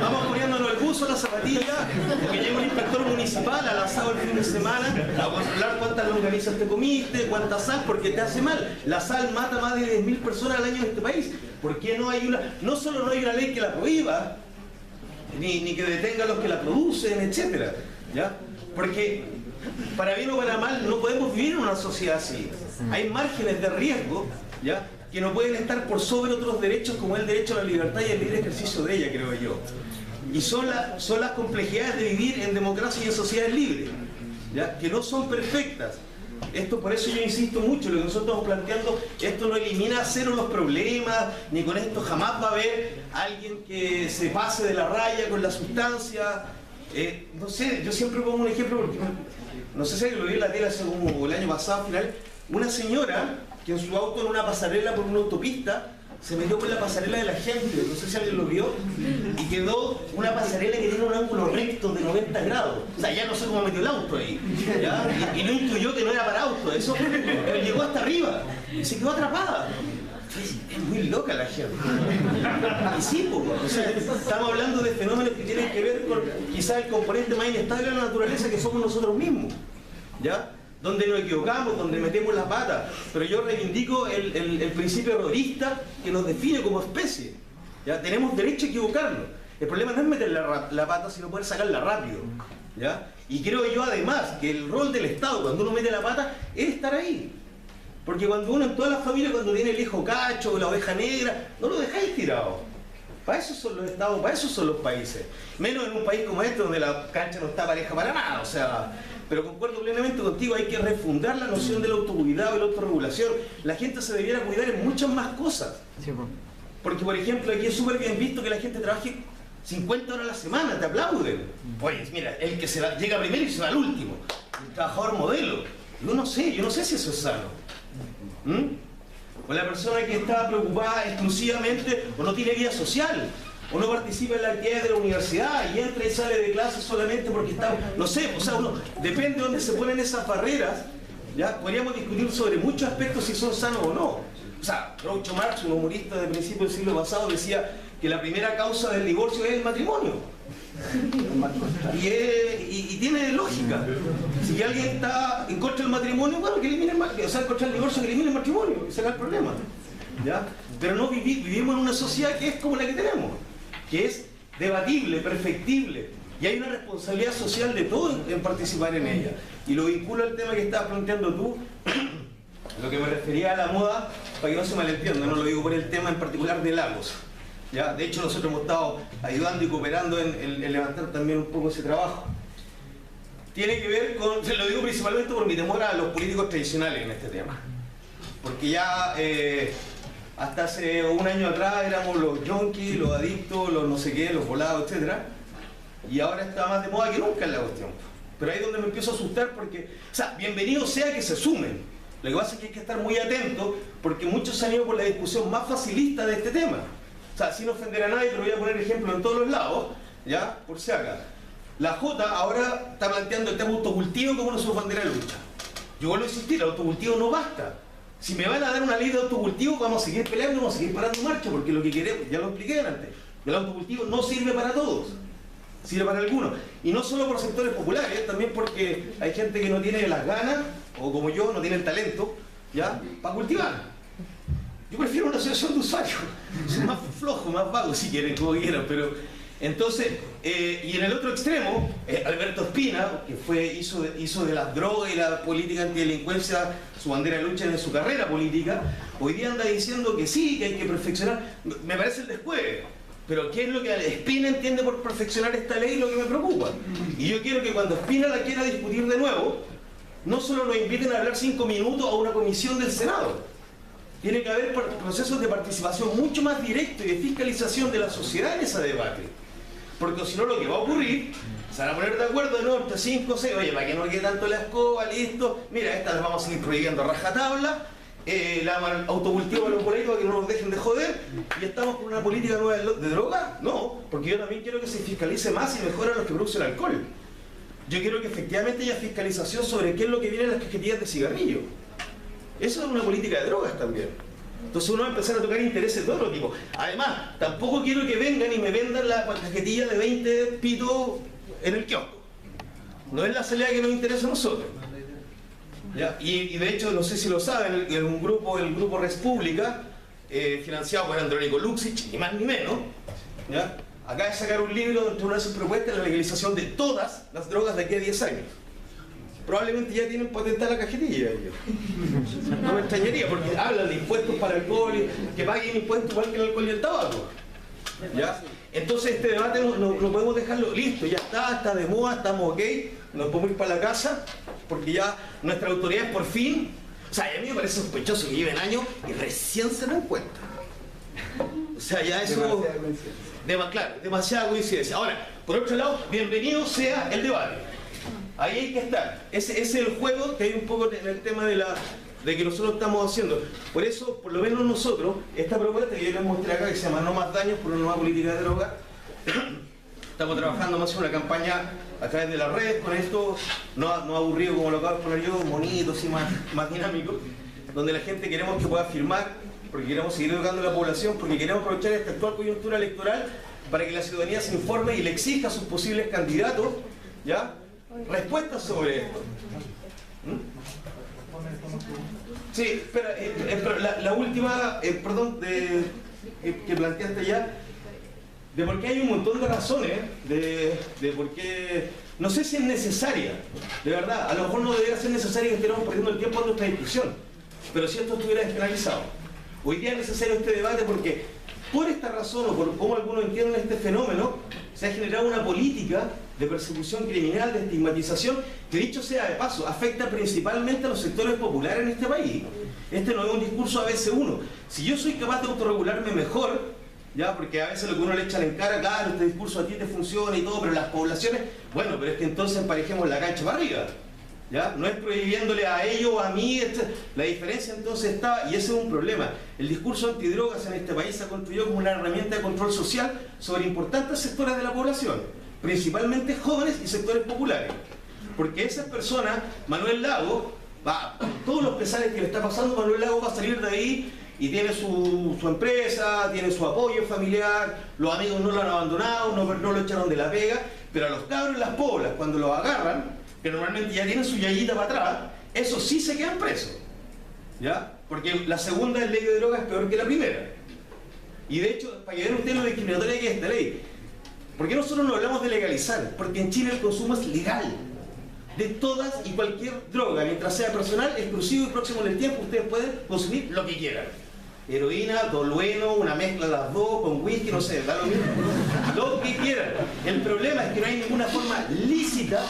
vamos poniéndonos el buzo, la zapatilla, o que llegue un inspector municipal al asado el fin de semana a controlar cuántas longanizas te comiste, cuánta sal, porque te hace mal. La sal mata más de 10.000 personas al año en este país. ¿Por qué no hay una? No solo no hay una ley que la prohíba, ni que detenga a los que la producen, etcétera, ¿ya? Porque, para bien o para mal, no podemos vivir en una sociedad así. Hay márgenes de riesgo, ¿ya?, que no pueden estar por sobre otros derechos como el derecho a la libertad y el libre ejercicio de ella, creo yo. Y son las complejidades de vivir en democracia y en sociedades libres, ¿ya?, que no son perfectas. Esto, por eso yo insisto mucho, lo que nosotros estamos planteando, esto no elimina a cero los problemas, ni con esto jamás va a haber alguien que se pase de la raya con la sustancia. No sé, yo siempre pongo un ejemplo porque no sé si lo vi en la tele hace como el año pasado, al final, una señora que en su auto en una pasarela por una autopista se metió por la pasarela de la gente, no sé si alguien lo vio, y quedó una pasarela que tiene un ángulo recto de 90 grados. O sea, ya no sé cómo metió el auto ahí, ¿ya? Y no intuyó que no era para auto, eso, pero llegó hasta arriba y se quedó atrapada. Es muy loca la gente. Y sí, o sea, estamos hablando de fenómenos que tienen que ver con quizás el componente más inestable de la naturaleza que somos nosotros mismos, ¿ya? Donde nos equivocamos, donde metemos las patas. Pero yo reivindico el principio errorista que nos define como especie, ¿ya? Tenemos derecho a equivocarnos. El problema no es meter la pata, sino poder sacarla rápido, ¿ya? Y creo yo además que el rol del Estado cuando uno mete la pata es estar ahí. Porque cuando uno en todas las familias, cuando tiene el hijo cacho o la oveja negra, no lo dejáis tirado. Para eso son los estados, para eso son los países. Menos en un país como este, donde la cancha no está pareja para nada. O sea, pero concuerdo plenamente contigo, hay que refundar la noción del autocuidado y la autorregulación. La gente se debiera cuidar en muchas más cosas. Porque, por ejemplo, aquí es súper bien visto que la gente trabaje 50 horas a la semana, te aplauden. Pues mira, el que llega primero y se va al último. El trabajador modelo. Yo no sé si eso es sano. O la persona que está preocupada exclusivamente o no tiene vida social, o no participa en la actividad de la universidad y entra y sale de clase solamente porque está, no sé, o sea, uno depende de dónde se ponen esas barreras, ya podríamos discutir sobre muchos aspectos si son sanos o no. O sea, Groucho Marx, un humorista de principios del siglo pasado, decía que la primera causa del divorcio es el matrimonio. Y tiene lógica. Si alguien está en contra del matrimonio, bueno, que elimine el matrimonio, o sea, en contra del divorcio, que elimine el matrimonio, y se haga el problema. ¿Ya? Pero no vivimos en una sociedad que es como la que tenemos, que es debatible, perfectible, y hay una responsabilidad social de todos en participar en ella. Y lo vinculo al tema que estabas planteando tú, lo que me refería a la moda, para que no se malentienda, no lo digo por el tema en particular de Lagos. ¿Ya? De hecho, nosotros hemos estado ayudando y cooperando en levantar también un poco ese trabajo. Tiene que ver con, lo digo principalmente por mi temor a los políticos tradicionales en este tema. Porque ya hasta hace un año atrás éramos los yonkis, los adictos, los no sé qué, los volados, etc. Y ahora está más de moda que nunca en la cuestión. Pero ahí es donde me empiezo a asustar porque, o sea, bienvenido sea que se sumen. Lo que pasa es que hay que estar muy atentos porque muchos se han ido por la discusión más facilista de este tema. O sea, sin ofender a nadie, pero voy a poner ejemplo en todos los lados, ¿ya? Por si acá. La J ahora está planteando el tema autocultivo como una bandera de lucha. Yo vuelvo a insistir, el autocultivo no basta. Si me van a dar una ley de autocultivo, vamos a seguir peleando, vamos a seguir parando marcha, porque lo que queremos, ya lo expliqué antes, el autocultivo no sirve para todos, sirve para algunos. Y no solo por sectores populares, también porque hay gente que no tiene las ganas, o como yo, no tiene el talento, ¿ya? Para cultivar. Yo prefiero una asociación de usuarios, soy más flojo, más vago si quieren, como quieran, pero entonces, y en el otro extremo, Alberto Espina, que hizo de las drogas y la política antidelincuencia su bandera de lucha en su carrera política, hoy día anda diciendo que sí, que hay que perfeccionar, me parece el descueve, pero ¿qué es lo que Espina entiende por perfeccionar esta ley? Lo que me preocupa. Y yo quiero que cuando Espina la quiera discutir de nuevo, no solo nos inviten a hablar 5 minutos a una comisión del Senado. Tiene que haber procesos de participación mucho más directos y de fiscalización de la sociedad en ese debate. Porque si no, lo que va a ocurrir, se van a poner de acuerdo, ¿no? Entre 5 o 6, oye, para que no quede tanto la escoba, listo. Mira, estas las vamos a seguir prohibiendo a rajatabla. La autocultivo de los políticos para que no nos dejen de joder. ¿Y estamos con una política nueva de droga? No, porque yo también quiero que se fiscalice más y mejore a los que producen alcohol. Yo quiero que efectivamente haya fiscalización sobre qué es lo que viene en las cajetillas de cigarrillo. Eso es una política de drogas también. Entonces uno va a empezar a tocar intereses de otro tipo. Además, tampoco quiero que vengan y me vendan la cajetilla de 20 pitos en el kiosco. No es la salida que nos interesa a nosotros. ¿Ya? Y de hecho, no sé si lo saben, el grupo Res Pública, financiado por Andrónico Luksic, ni más ni menos, ¿ya? Acaba de sacar un libro entre una de sus propuestas de la legalización de todas las drogas de aquí a 10 años. Probablemente ya tienen patentada la cajetilla ellos. No me extrañaría porque hablan de impuestos para el alcohol, que paguen impuestos igual que el alcohol y el tabaco. ¿Ya? Entonces este debate no podemos dejarlo listo, ya está de moda, estamos ok, nos podemos ir para la casa, porque ya nuestras autoridades por fin, o sea, a mí me parece sospechoso que lleven años y recién se dan cuenta. O sea, ya eso... Claro, demasiada coincidencia. Ahora, por otro lado, bienvenido sea el debate. Ahí hay que estar. Ese es el juego que hay un poco en el tema de que nosotros estamos haciendo. Por eso, por lo menos nosotros, esta propuesta que yo les mostré acá, que se llama No Más Daños por una nueva política de droga, estamos trabajando más en una campaña a través de las redes con esto, no aburrido como lo acabo de poner yo, bonito, así más dinámico, donde la gente queremos que pueda firmar, porque queremos seguir educando a la población, porque queremos aprovechar esta actual coyuntura electoral para que la ciudadanía se informe y le exija a sus posibles candidatos, ¿ya?, respuestas sobre esto. Sí, espera, pero la última, perdón, que planteaste ya, de por qué hay un montón de razones, de por qué, no sé si es necesaria, de verdad, a lo mejor no debería ser necesario que estemos perdiendo el tiempo en nuestra discusión, pero si esto estuviera despenalizado. Hoy día es necesario este debate porque, por esta razón o por cómo algunos entienden este fenómeno, se ha generado una política de persecución criminal, de estigmatización, que dicho sea de paso, afecta principalmente a los sectores populares en este país. Este no es un discurso ABC1. Si yo soy capaz de autorregularme mejor, ¿ya? Porque a veces lo que uno le echa en cara, claro, este discurso a ti te funciona y todo, pero las poblaciones, bueno, pero es que entonces emparejemos la cancha para arriba, ¿ya? No es prohibiéndole a ellos o a mí, la diferencia entonces está, y ese es un problema. El discurso antidrogas en este país se ha construido como una herramienta de control social sobre importantes sectores de la población, principalmente jóvenes y sectores populares. Porque esas personas, Manuel Lago, con todos los pesares que le está pasando, Manuel Lago va a salir de ahí y tiene su empresa, tiene su apoyo familiar, los amigos no lo han abandonado, no lo echaron de la pega, pero a los cabros en las poblas, cuando los agarran, que normalmente ya tienen su yayita para atrás, esos sí se quedan presos, ¿ya? Porque la segunda ley de drogas es peor que la primera. Y de hecho, para que vean ustedes lo discriminatoria que es esta ley, ¿por qué nosotros no hablamos de legalizar? Porque en Chile el consumo es legal. De todas y cualquier droga, mientras sea personal, exclusivo y próximo en el tiempo, ustedes pueden consumir lo que quieran. Heroína, tolueno, una mezcla de las dos, con whisky, no sé, da lo mismo. Lo que quieran. El problema es que no hay ninguna forma lícita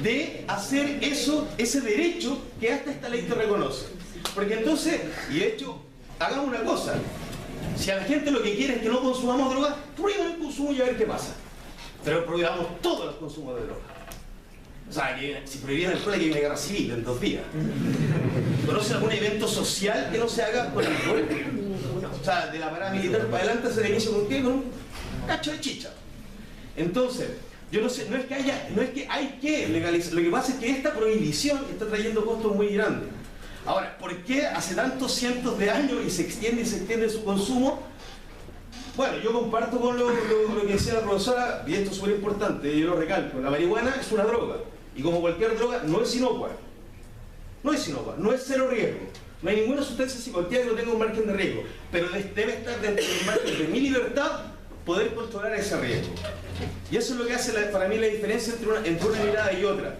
de hacer eso, ese derecho que hasta esta ley te reconoce. Porque entonces, y de hecho, hagamos una cosa. Si a la gente lo que quiere es que no consumamos drogas, prohíban el consumo y a ver qué pasa. Pero prohibamos todos los consumos de drogas. O sea, que si prohibieran el alcohol, hay una guerra civil en 2 días. ¿Conocen algún evento social que no se haga con el alcohol? O sea, de la parada militar para adelante se le inicia con qué? Con un cacho de chicha. Entonces, yo no sé, no es que hay que legalizar. Lo que pasa es que esta prohibición está trayendo costos muy grandes. Ahora, ¿por qué hace tantos cientos de años y se extiende su consumo? Bueno, yo comparto con lo que decía la profesora, y esto es súper importante, yo lo recalco, la marihuana es una droga, y como cualquier droga no es inocua, no es cero riesgo, no hay ninguna sustancia psicoactiva que no tenga un margen de riesgo, pero debe estar dentro del margen de mi libertad poder controlar ese riesgo. Y eso es lo que hace para mí la diferencia entre una mirada y otra.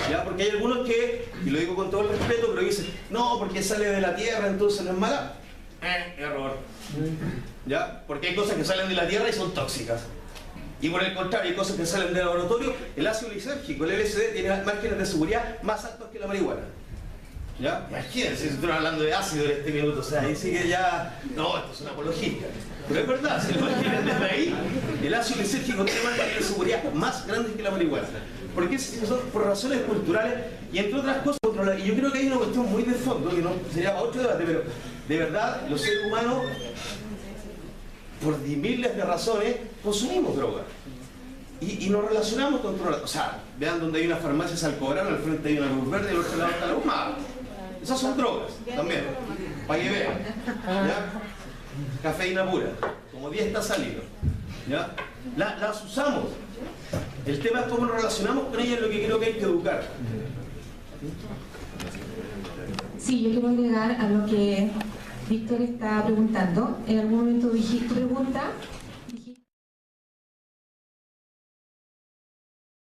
¿Ya? Porque hay algunos que, y lo digo con todo el respeto, pero dicen, no, porque sale de la tierra, entonces no es mala. Error. ¿Ya? Porque hay cosas que salen de la tierra y son tóxicas. Y por el contrario, hay cosas que salen del laboratorio. El ácido lisérgico, el LSD, tiene márgenes de seguridad más altos que la marihuana. ¿Ya? Imagínense si estamos hablando de ácido en este minuto, o sea, ahí sí que ya... No, esto es una apología. Pero es verdad, si lo imaginan desde ahí, el ácido lisérgico tiene márgenes de seguridad más grandes que la marihuana. Porque son por razones culturales y entre otras cosas controladas. Y yo creo que hay una cuestión muy de fondo, que no sería para otro debate, pero de verdad los seres humanos, por miles de razones, consumimos droga. Y nos relacionamos con drogas. O sea, vean donde hay una farmacia Salcobrano, al frente hay una luz verde y al otro lado está la humada. Esas son drogas también, para que vean. ¿Ya? Cafeína pura, como 10 está salido. ¿Ya? Las usamos. El tema es cómo nos relacionamos con ellas, es lo que creo que hay que educar. Sí, yo quiero agregar a lo que Víctor está preguntando. En algún momento dijiste tu pregunta